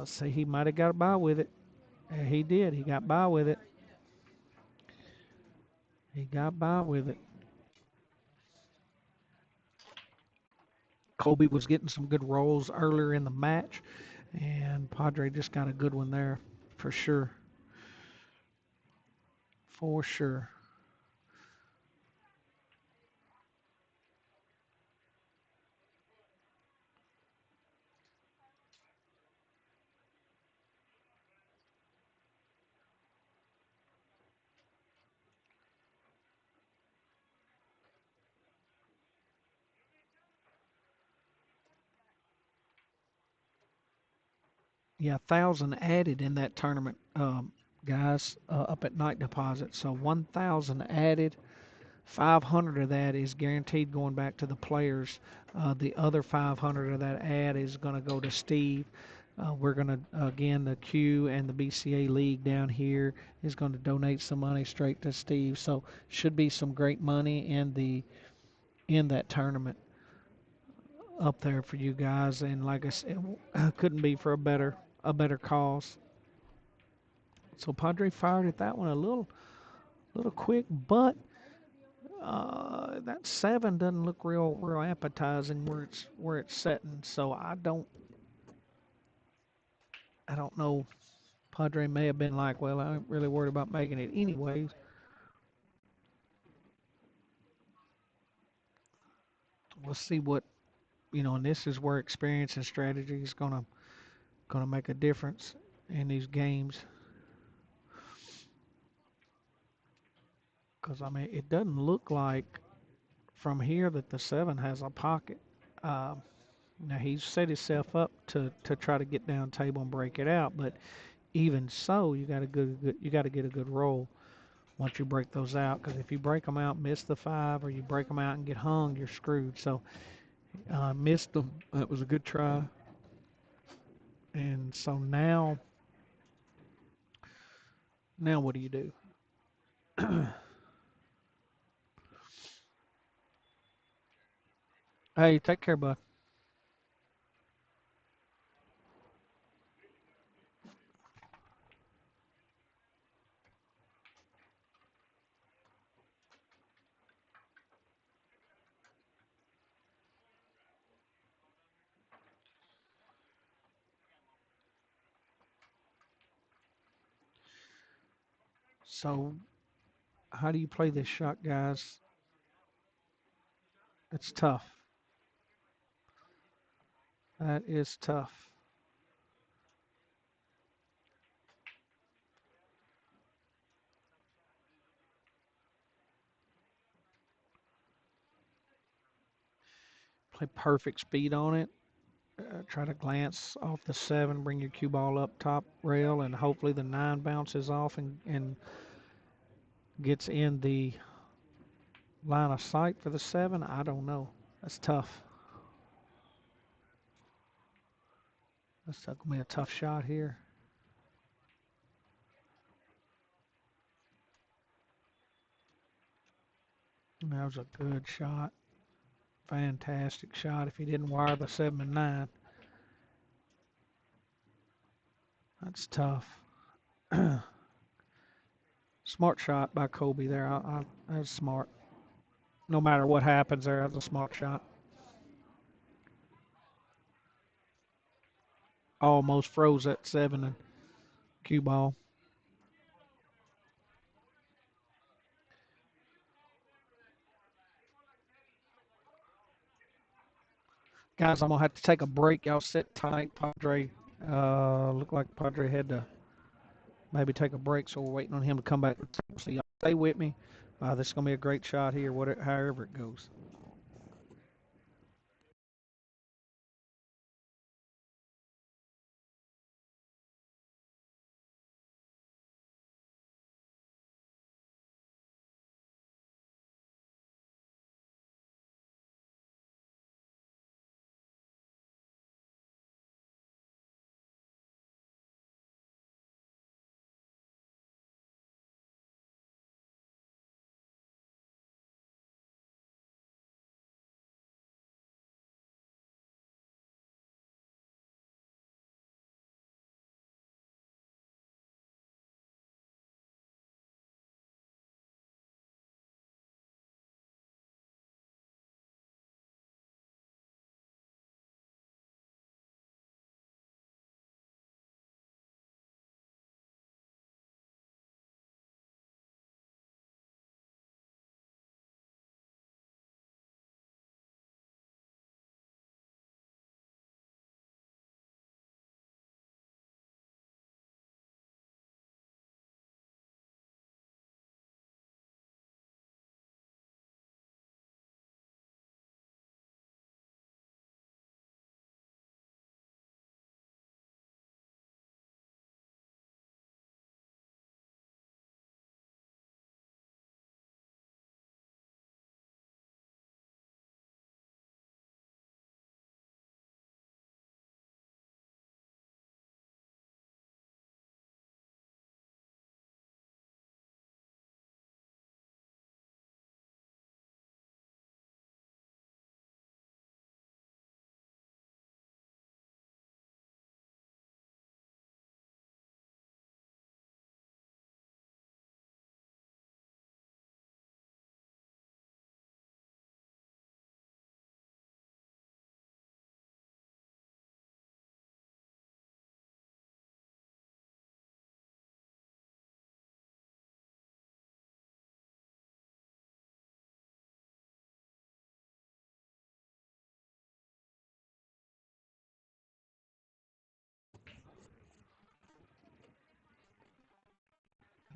See, he might have got by with it. He did. He got by with it. He got by with it. Kolby was getting some good rolls earlier in the match, and Padre just got a good one there for sure. For sure. Yeah, 1,000 added in that tournament, guys, up at night deposit. So 1,000 added. 500 of that is guaranteed going back to the players. The other 500 of that ad is going to go to Steve. We're going to, again, the Q and the BCA League down here is going to donate some money straight to Steve. So should be some great money in that tournament up there for you guys. And like I said, couldn't be for a better cause. So Padre fired at that one a little quick, but that seven doesn't look real appetizing where it's setting. So I don't know. Padre may have been like, well, I ain't really worried about making it anyways. We'll see and this is where experience and strategy is gonna make a difference in these games. Because I mean, it doesn't look like from here that the seven has a pocket. Um, Now he's set himself up to try to get down table and break it out, but even so, you got to get a good roll once you break those out. Because if you break them out, miss the five, or you break them out and get hung, you're screwed. So missed them. That was a good try. And so now what do you do? Hey, take care, bud. So how do you play this shot, guys? It's tough. That is tough. Play perfect speed on it. Try to glance off the seven, bring your cue ball up top rail, and hopefully the nine bounces off and gets in the line of sight for the seven. I don't know. That's tough. That's going to be a tough shot here. That was a good shot. Fantastic shot. If he didn't wire the seven and nine, that's tough. Smart shot by Kolby there. That's smart. No matter what happens there, that's a smart shot. Almost froze that seven and cue ball. Guys, I'm gonna have to take a break. Y'all sit tight. Padre, look like Padre had to maybe take a break, so we're waiting on him to come back. So y'all stay with me. This is gonna be a great shot here, whatever, however it goes.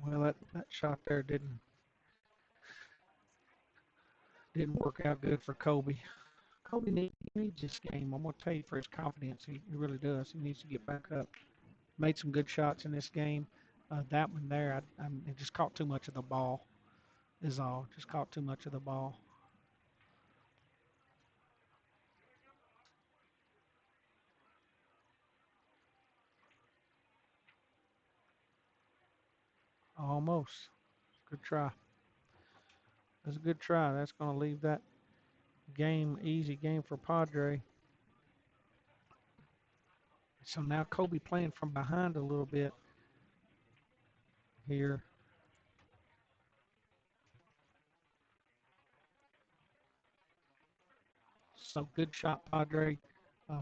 Well, that shot there didn't work out good for Kolby. He needs this game. I'm gonna tell you for his confidence, he really does. He needs to get back up. Made some good shots in this game. That one there, it just caught too much of the ball. Is all. Just caught too much of the ball. Almost. Good try. That's a good try. That's gonna leave that game easy game for Padre. So now Kolby playing from behind a little bit here. So good shot, Padre.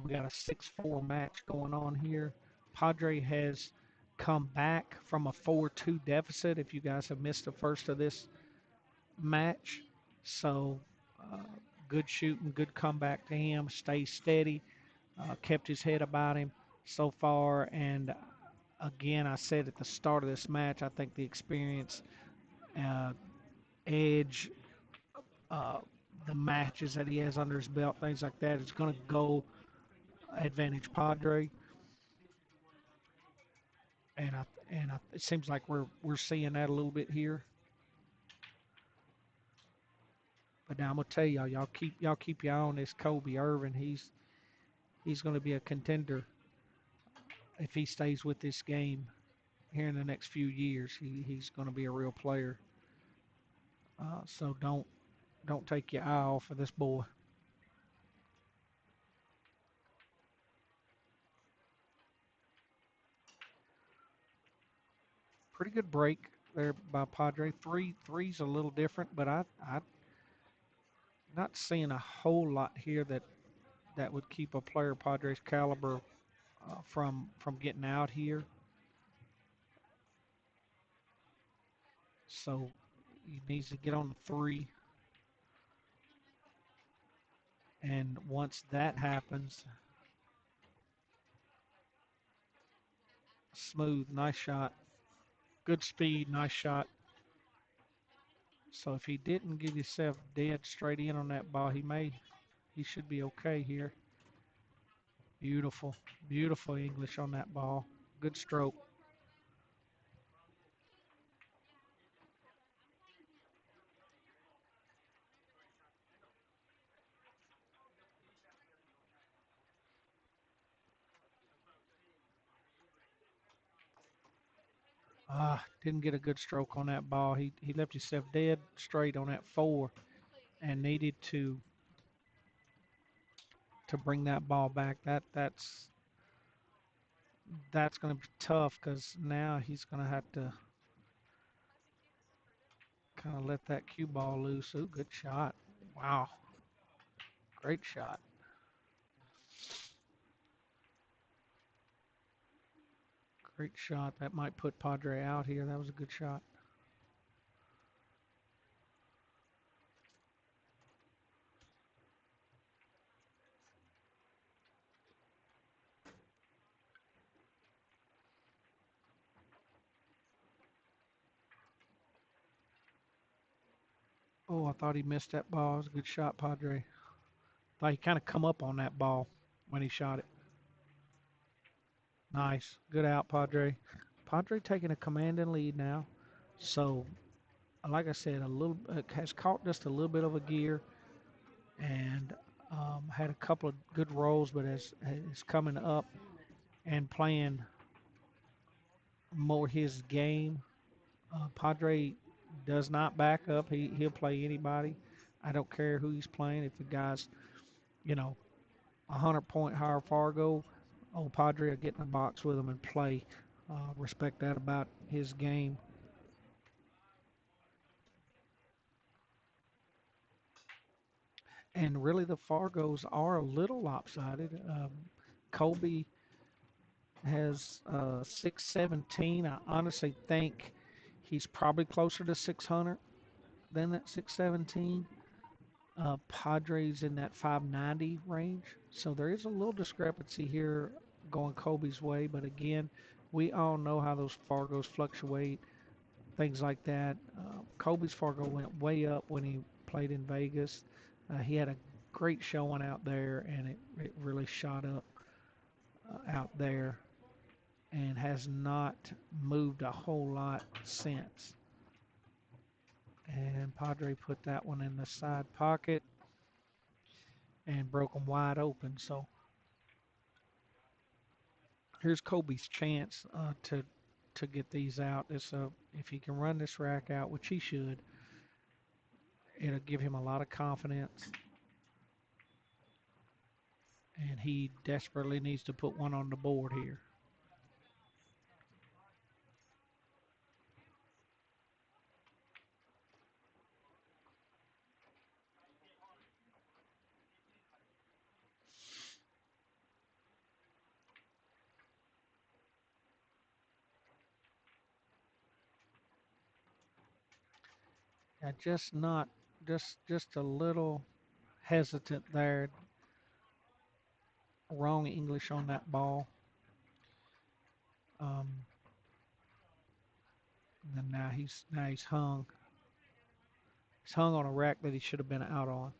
We got a 6-4 match going on here. Padre has come back from a 4-2 deficit. If you guys have missed the first of this match, so uh, good shooting, good comeback to him. Stay steady, kept his head about him so far. And again, I said at the start of this match, I think the experience, uh, edge, uh, the matches that he has under his belt, things like that, is going to go advantage Padre, it seems like we're seeing that a little bit here. But now I'm gonna tell y'all, y'all keep your eye on this Kolby Ervin. He's going to be a contender if he stays with this game here in the next few years. He's going to be a real player. So don't take your eye off of this boy. Pretty good break there by Padre. Three's a little different, but I not seeing a whole lot here that would keep a player Padres caliber from getting out here. So he needs to get on the three, and once that happens, smooth, nice shot, good speed, nice shot. So if he didn't get himself dead straight in on that ball, he should be okay here. Beautiful, beautiful English on that ball. Good stroke. Didn't get a good stroke on that ball. He left himself dead straight on that four and needed to bring that ball back. That's going to be tough because now he's going to have to kind of let that cue ball loose. Ooh, good shot. Wow, great shot. Great shot. That might put Padre out here. That was a good shot. Oh, I thought he missed that ball. It was a good shot, Padre. Thought he kind of come up on that ball when he shot it. Nice. Good out, Padre. Padre taking a commanding lead now. So, like I said, has caught just a little bit of a gear and had a couple of good rolls, but is coming up and playing more his game. Padre does not back up. He'll play anybody. I don't care who he's playing. If the guy's, you know, 100-point higher Fargo, old Padre will get in the box with him and play. Respect that about his game. And really, the Fargos are a little lopsided. Kolby has 617. I honestly think he's probably closer to 600 than that 617. Padres in that 590 range. So there is a little discrepancy here going Kolby's way. But again, we all know how those Fargos fluctuate. things like that. Kolby's Fargo went way up when he played in Vegas. He had a great showing out there, and it really shot up out there and has not moved a whole lot since. And Padre put that one in the side pocket and broke them wide open. So here's Kolby's chance to get these out. If he can run this rack out, which he should, it'll give him a lot of confidence. And he desperately needs to put one on the board here. Just not, just a little hesitant there. Wrong English on that ball. Um, and now he's hung. He's hung on a rack that he should have been out on.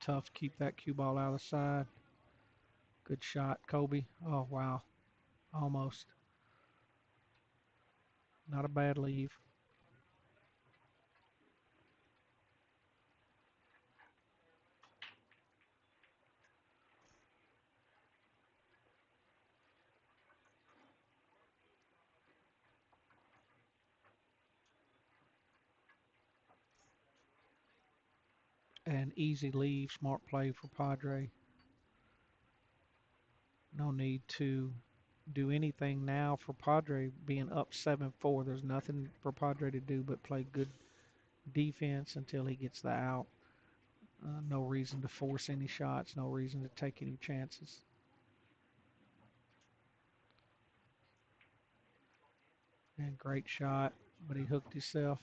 Tough to keep that cue ball out of the side. Good shot, Kolby. Oh wow, almost. Not a bad leave. An easy leave, smart play for Padre. No need to do anything now for Padre being up 7-4. There's nothing for Padre to do but play good defense until he gets the out. No reason to force any shots, no reason to take any chances. And great shot, but he hooked himself.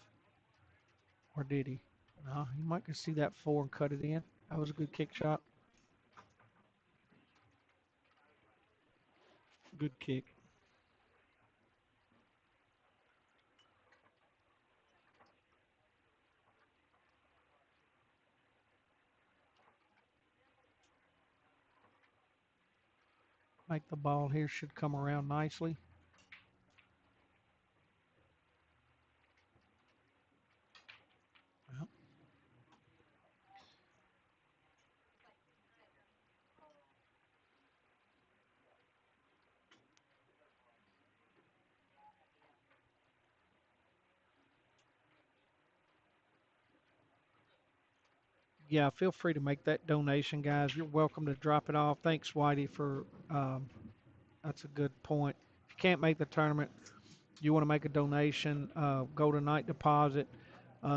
Or did he? No, he might could see that four and cut it in. That was a good kick shot. Good kick. Like the ball here should come around nicely. Well, yeah, feel free to make that donation, guys. You're welcome to drop it off. Thanks, Whitey, for that's a good point. If you can't make the tournament, you want to make a donation, go to Night Deposit,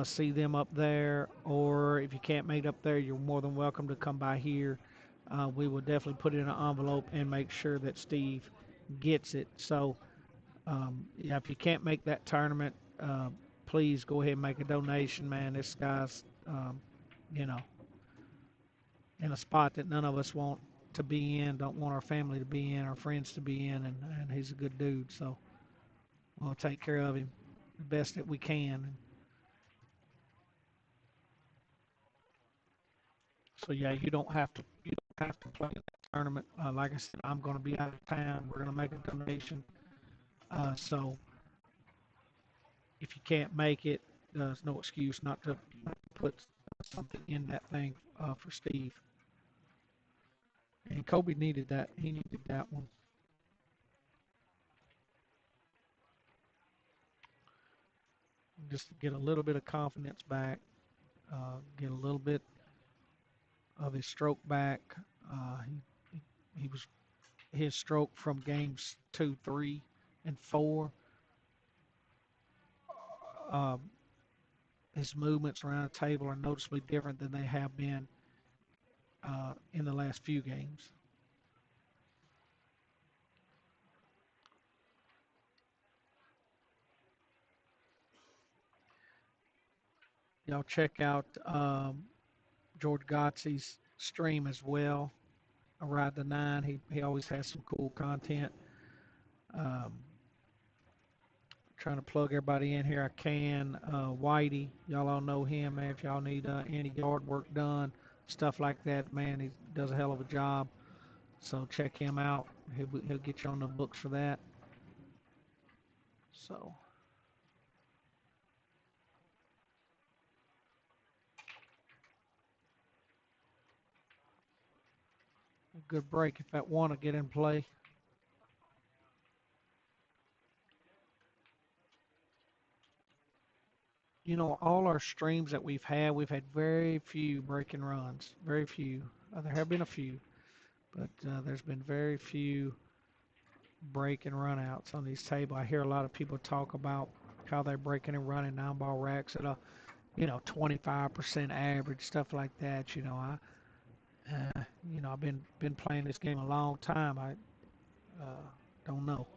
see them up there, or if you can't make it up there, you're more than welcome to come by here. We will definitely put it in an envelope and make sure that Steve gets it. So, yeah, if you can't make that tournament, please go ahead and make a donation, man. This guy's, you know, in a spot that none of us want to be in, don't want our family to be in, our friends to be in, and he's a good dude. So we'll take care of him the best that we can. So yeah, you don't have to play in that tournament. Like I said, I'm going to be out of town. We're going to make a donation. So if you can't make it, there's no excuse not to put something in that thing for Steve. And Kobe needed that. He needed that one just to get a little bit of confidence back, get a little bit of his stroke back. He was his stroke from games 2, 3, and 4. Uh, his movements around the table are noticeably different than they have been in the last few games. Y'all check out George Gotzi's stream as well. I ride the nine. He always has some cool content. Um, Trying to plug everybody in here. I can. Whitey, y'all all know him, man. If y'all need any yard work done, stuff like that, man, he does a hell of a job. So check him out. He'll get you on the books for that. So a good break if that one to get in play. You know, all our streams that we've had very few breaking runs. Very few. There have been a few, but there's been very few break and run outs on these tables. I hear a lot of people talk about how they're breaking and running nine ball racks at a 25% average, stuff like that. I've been playing this game a long time. I uh, don't know.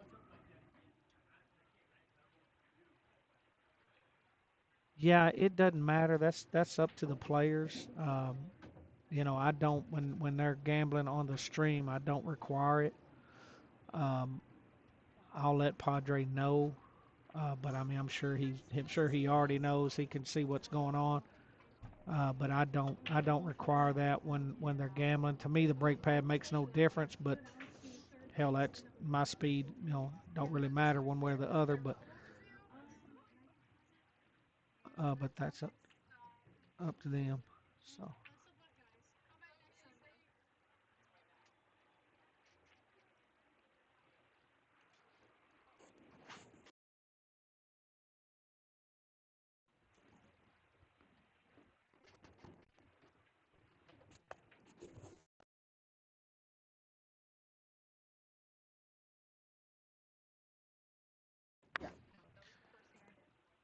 Yeah, it doesn't matter. That's up to the players. I don't when they're gambling on the stream, I don't require it. Um, I'll let Padre know, but I mean, I'm sure he already knows. He can see what's going on. But I don't require that when they're gambling. To me, the brake pad makes no difference. But hell, that's my speed. Don't really matter one way or the other. But that's up to them. So,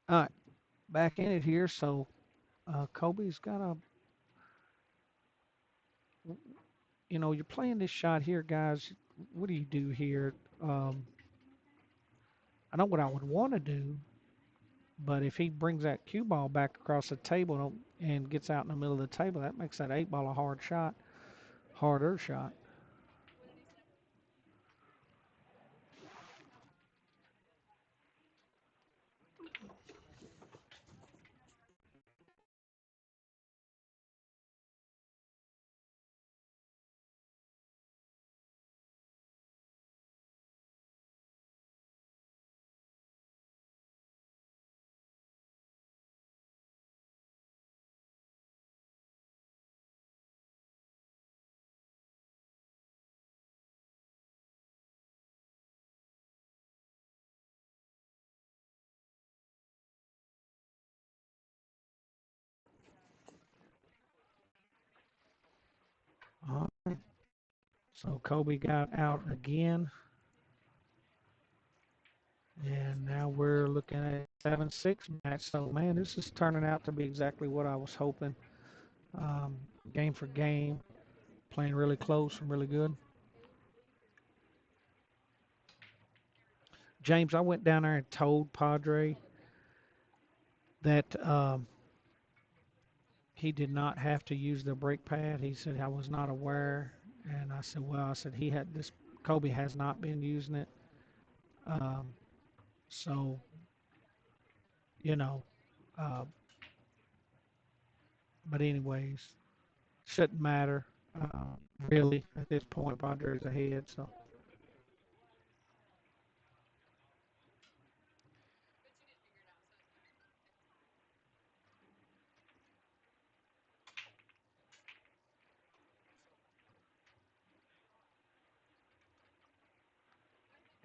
all right, back in it here. So, Kobe's got a. You're playing this shot here, guys. What do you do here? Um, I know what I would want to do, but if he brings that cue ball back across the table and gets out in the middle of the table, that makes that eight ball a hard shot, harder shot. All right. So Kobe got out again, and now we're looking at 7-6 match. So man, this is turning out to be exactly what I was hoping. Um, Game for game, playing really close and really good. James, I went down there and told Padre that he did not have to use the brake pad. He said I was not aware, and I said, well, I said he had this. Kobe has not been using it, um, so you know. Uh, but anyways, shouldn't matter really at this point. Padres ahead, so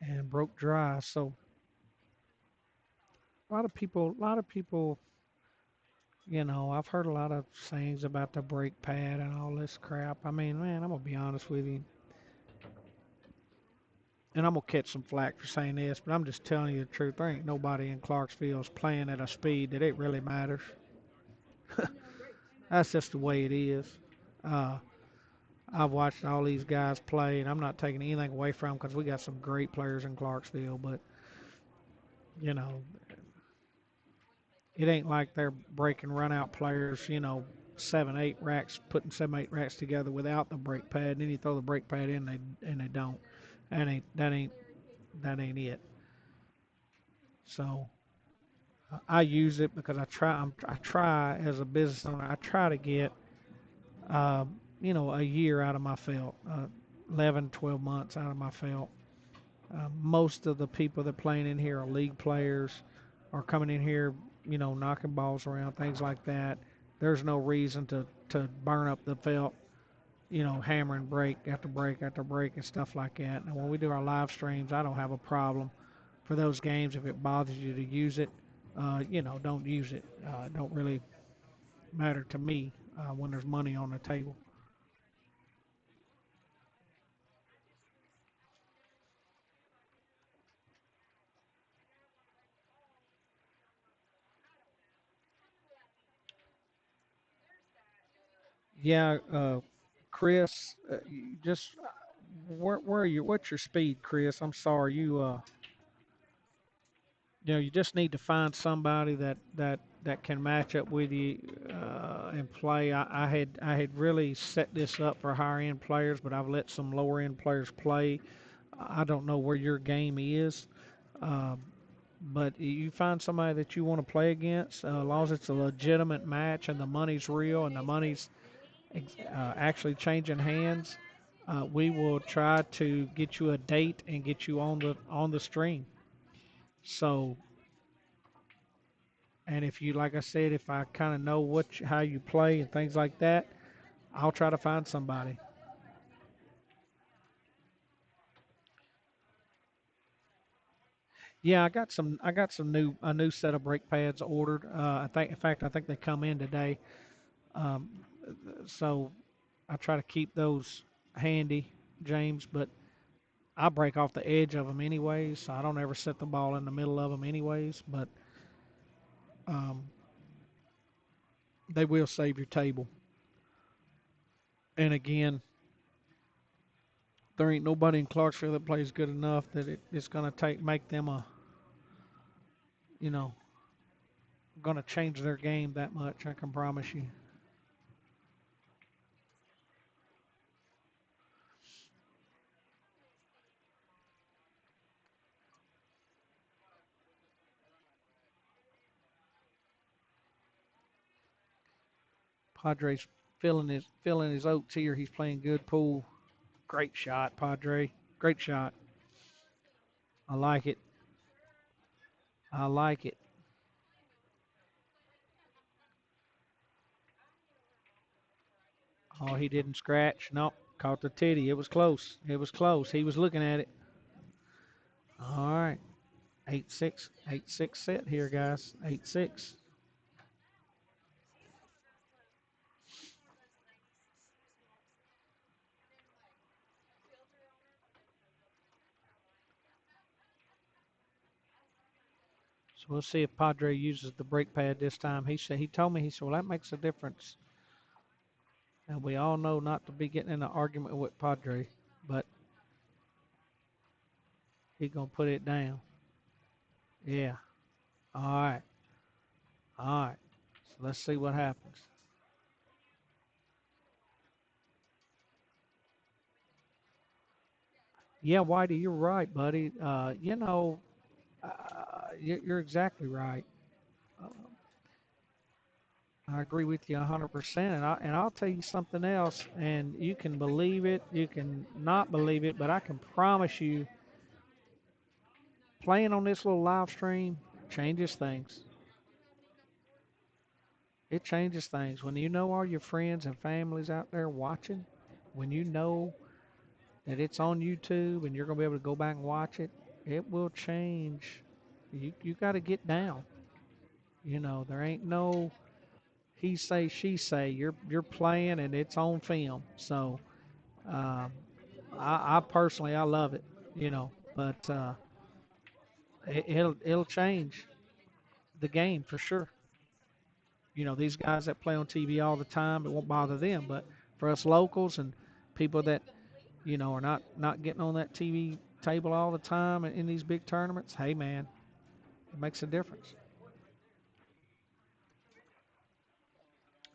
and broke dry. So a lot of people, I've heard a lot of sayings about the brake pad and all this crap. I mean, man, I'm gonna be honest with you, and I'm gonna catch some flack for saying this, but I'm just telling you the truth. There ain't nobody in Clarksville's playing at a speed that it really matters. That's just the way it is. Uh, I've watched all these guys play, and I'm not taking anything away from them because we got some great players in Clarksville. But you know, it ain't like they're breaking run out players. seven, eight racks, putting 7, 8 racks together without the brake pad. And then you throw the brake pad in, they don't. That ain't it. So I use it because I try as a business owner. I try to get a year out of my felt, 11, 12 months out of my felt. Most of the people that playing in here are league players, are coming in here, knocking balls around, things like that. There's no reason to burn up the felt, hammering break after break after break and stuff like that. And when we do our live streams, I don't have a problem for those games. If it bothers you to use it, don't use it. It don't really matter to me when there's money on the table. Yeah, Chris, you just where are you? What's your speed, Chris? I'm sorry, you just need to find somebody that can match up with you and play. I had really set this up for higher end players, but I've let some lower end players play. I don't know where your game is, uh, but you find somebody that you want to play against, as long as it's a legitimate match and the money's real and the money's actually changing hands. We will try to get you a date and get you on the stream. So, and if you, like I said, if I kind of know how you play and things like that, I'll try to find somebody. Yeah, I got some new a new set of brake pads ordered. In fact, I think they come in today. Um, so I try to keep those handy, James. But I break off the edge of them anyways, so I don't ever set the ball in the middle of them anyways. But um, they will save your table. And again, there ain't nobody in Clarksville that plays good enough that it's gonna make them you know, gonna change their game that much. I can promise you. Padres filling his oats here. He's playing good pool. Great shot, Padre. Great shot. I like it. I like it. Oh, he didn't scratch. Nope. Caught the titty. It was close. It was close. He was looking at it. All right. 8-6. 8-6 set here, guys. 8-6. So we'll see if Padre uses the brake pad this time. He told me, well, that makes a difference. And we all know not to be getting in an argument with Padre, but he gonna put it down. Yeah. All right. All right. So let's see what happens. Yeah, Whitey, you're right, buddy. You're exactly right. Uh, I agree with you 100%. And I'll tell you something else, and you can believe it, you can not believe it, but I can promise you, playing on this little live stream changes things. It changes things when you know all your friends and families out there watching. When you know that it's on YouTube and you're gonna be able to go back and watch it, it will change. You got to get down. There ain't no he say she say. You're playing and it's on film. So um, I personally I love it. But it'll change the game for sure. These guys that play on TV all the time, it won't bother them. But for us locals and people that are not getting on that TV table all the time in these big tournaments, hey man, it makes a difference.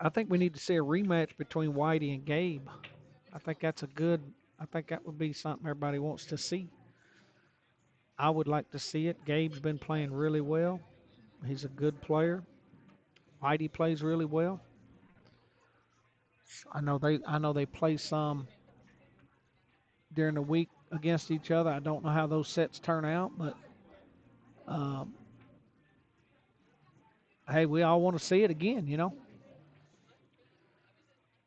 I think we need to see a rematch between Whitey and Gabe. I think that's a good. I think that would be something everybody wants to see. I would like to see it. Gabe's been playing really well. He's a good player. Whitey plays really well. I know they play some during the week against each other. I don't know how those sets turn out, but um, hey, we all want to see it again.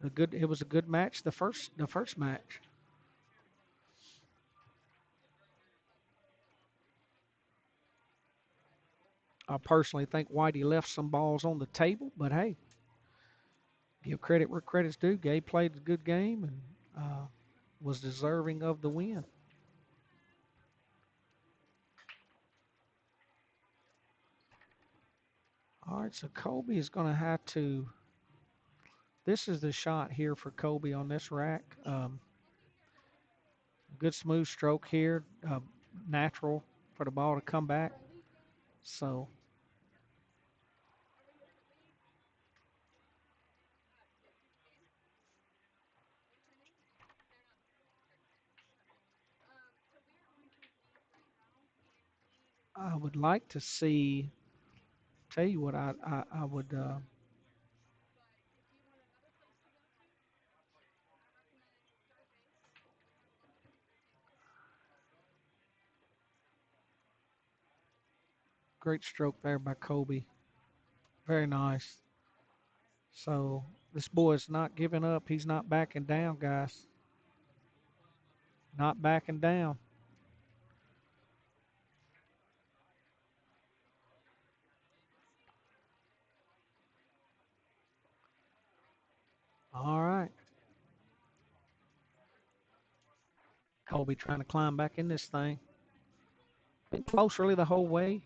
It was a good match. The first match. I personally think Whitey left some balls on the table, but hey, give credit where credit's due. Gabe played a good game and was deserving of the win. All right, so Kolby is going to have to. This is the shot here for Kolby on this rack. Good smooth stroke here, natural for the ball to come back. So I would like to see. Tell you what, I would. Great stroke there by Kolby. Very nice. So this boy is not giving up. He's not backing down, guys. Not backing down. All right. Kolby trying to climb back in this thing. Been close really the whole way.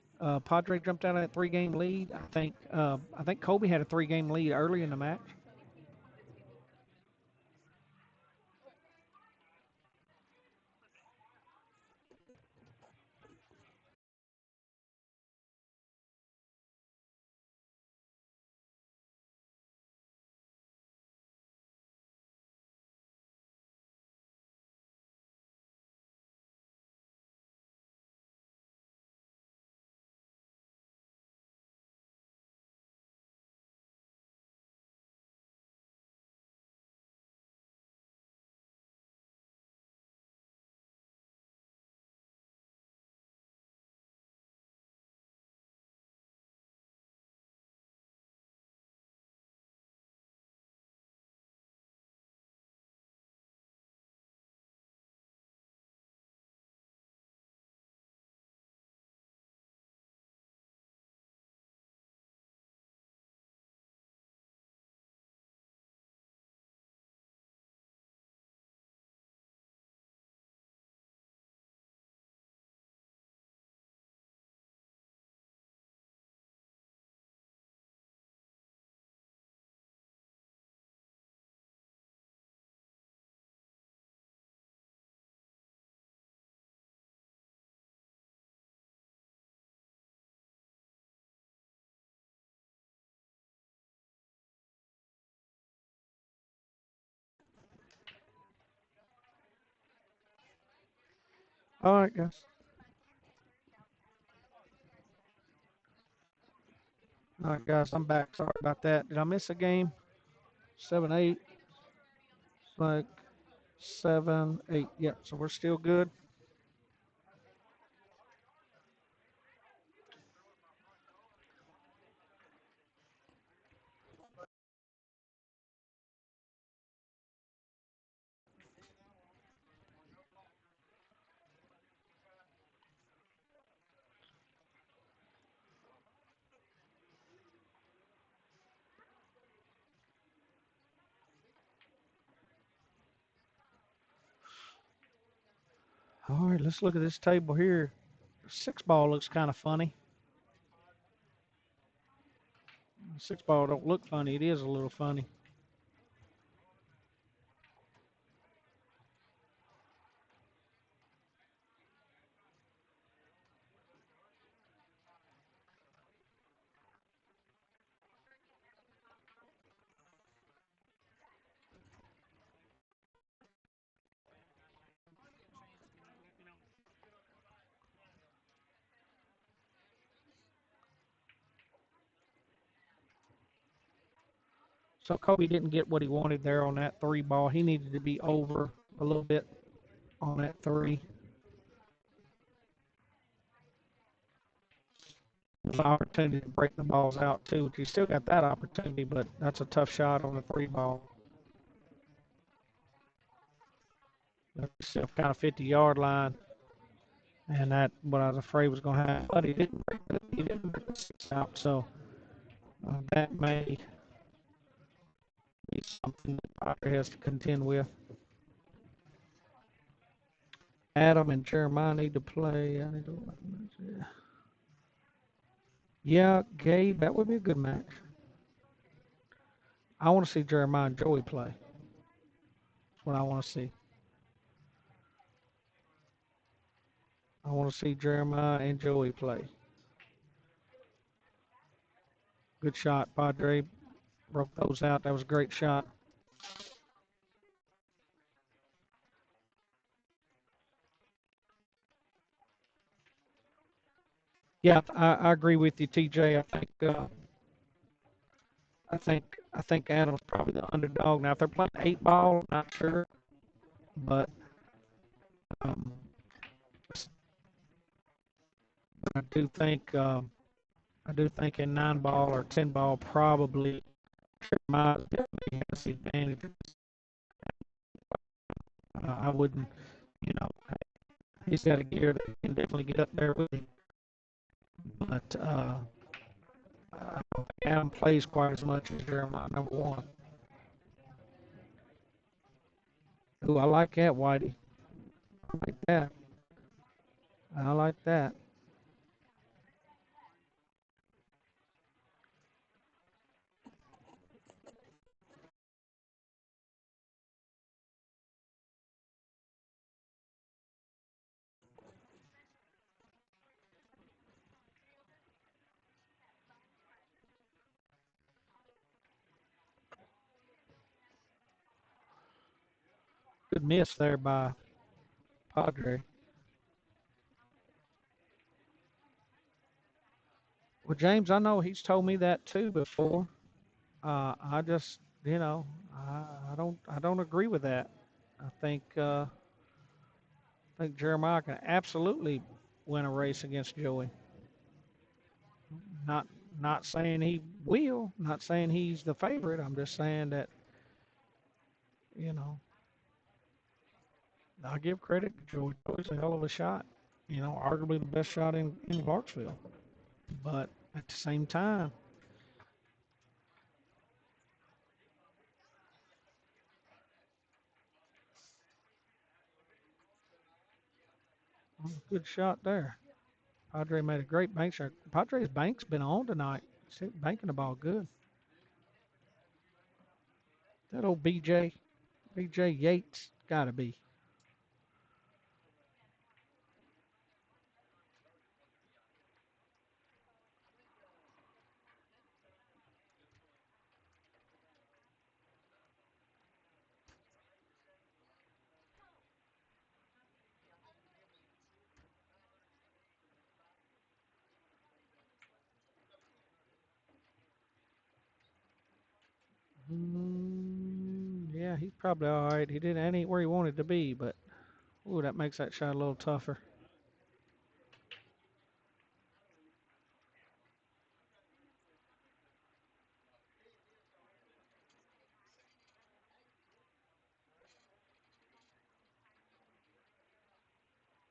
Padre jumped out of that three-game lead. I think Kolby had a three-game lead early in the match. All right, guys. All right, guys. I'm back. Sorry about that. Did I miss a game? 7-8. Like 7-8. Yep. So we're still good. All right. Let's look at this table here. Six ball looks kind of funny. Six ball don't look funny. It is a little funny. So Kobe didn't get what he wanted there on that three ball. He needed to be over a little bit on that three. There's an opportunity to break the balls out too. But you still got that opportunity, but that's a tough shot on the three ball. That's still kind of 50-yard line, and that what I was afraid was going to happen. But he didn't break the six out, so that may be something that Parker has to contend with. Adam and Jeremiah need to play. I need to, yeah, Gabe, that would be a good match. I want to see Jeremiah and Joey play. That's what I want to see. I want to see Jeremiah and Joey play. Good shot, Padre. Broke those out. That was a great shot. Yeah, I agree with you, TJ. I think Adams probably the underdog. Now, if they're playing eight ball, not sure, but um, I do think in nine ball or 10 ball probably Jeremiah definitely has the advantage. I wouldn't, you know, he's got a gear that can definitely get up there with him, but I don't think Adam plays quite as much as Jeremiah, number one. Ooh, I like that, Whitey. I like that. I like that. Good miss there by Padre. Well, James, I know he's told me that too before. I just, I don't agree with that. I think Jeremiah can absolutely win a race against Joey. Not not saying he will, not saying he's the favorite. I'm just saying that, you know, I give credit to Joey. Joey's a hell of a shot. Arguably the best shot in Clarksville. But at the same time, good shot there. Padre made a great bank shot. Padre's bank's been on tonight. He's banking the ball good. That old BJ Yates, gotta be. Yeah, he's probably all right. He didn't ain't where he wanted to be, but ooh, that makes that shot a little tougher.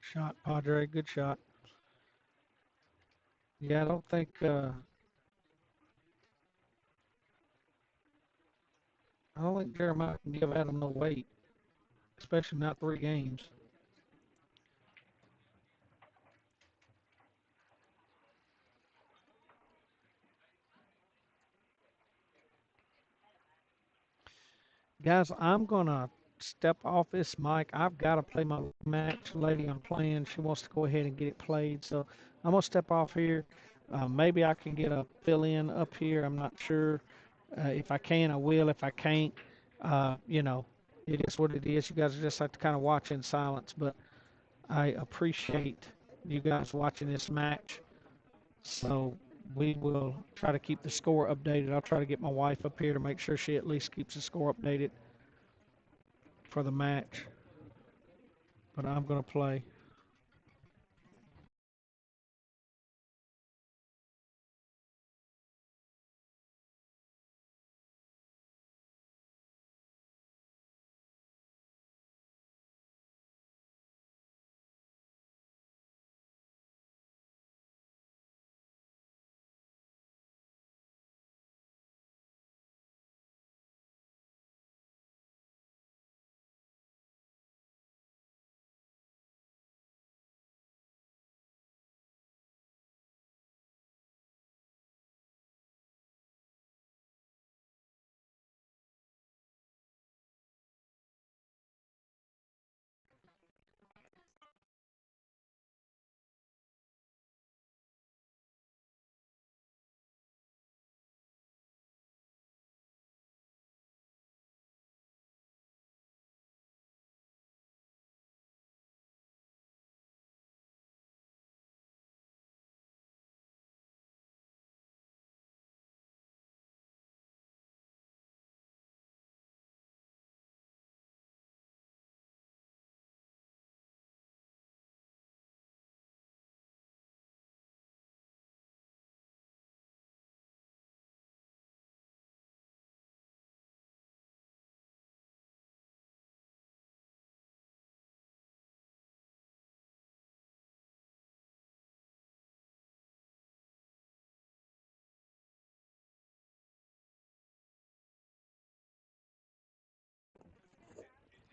Shot, Padre, good shot. Yeah, I don't think Jeremiah can give Adam no weight, especially not 3 games. Guys, I'm gonna step off this mic. I've got to play my match. Lady I'm playing, she wants to go ahead and get it played, so I'm gonna step off here. Maybe I can get a fill in up here. I'm not sure. If I can, I will. If I can't, you know, it is what it is. You guys just have to kind of watch in silence. But I appreciate you guys watching this match. So we will try to keep the score updated. I'll try to get my wife up here to make sure she at least keeps the score updated for the match. But I'm going to play.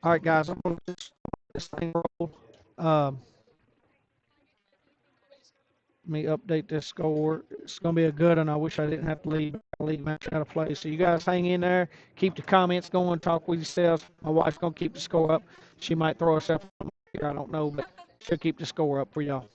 All right, guys, I'm going to just let this thing roll. Um, Let me update this score. It's going to be a good one. I wish I didn't have to leave match out of play. So you guys hang in there. Keep the comments going. Talk with yourselves. My wife's going to keep the score up. She might throw herself here. I don't know, but she'll keep the score up for y'all.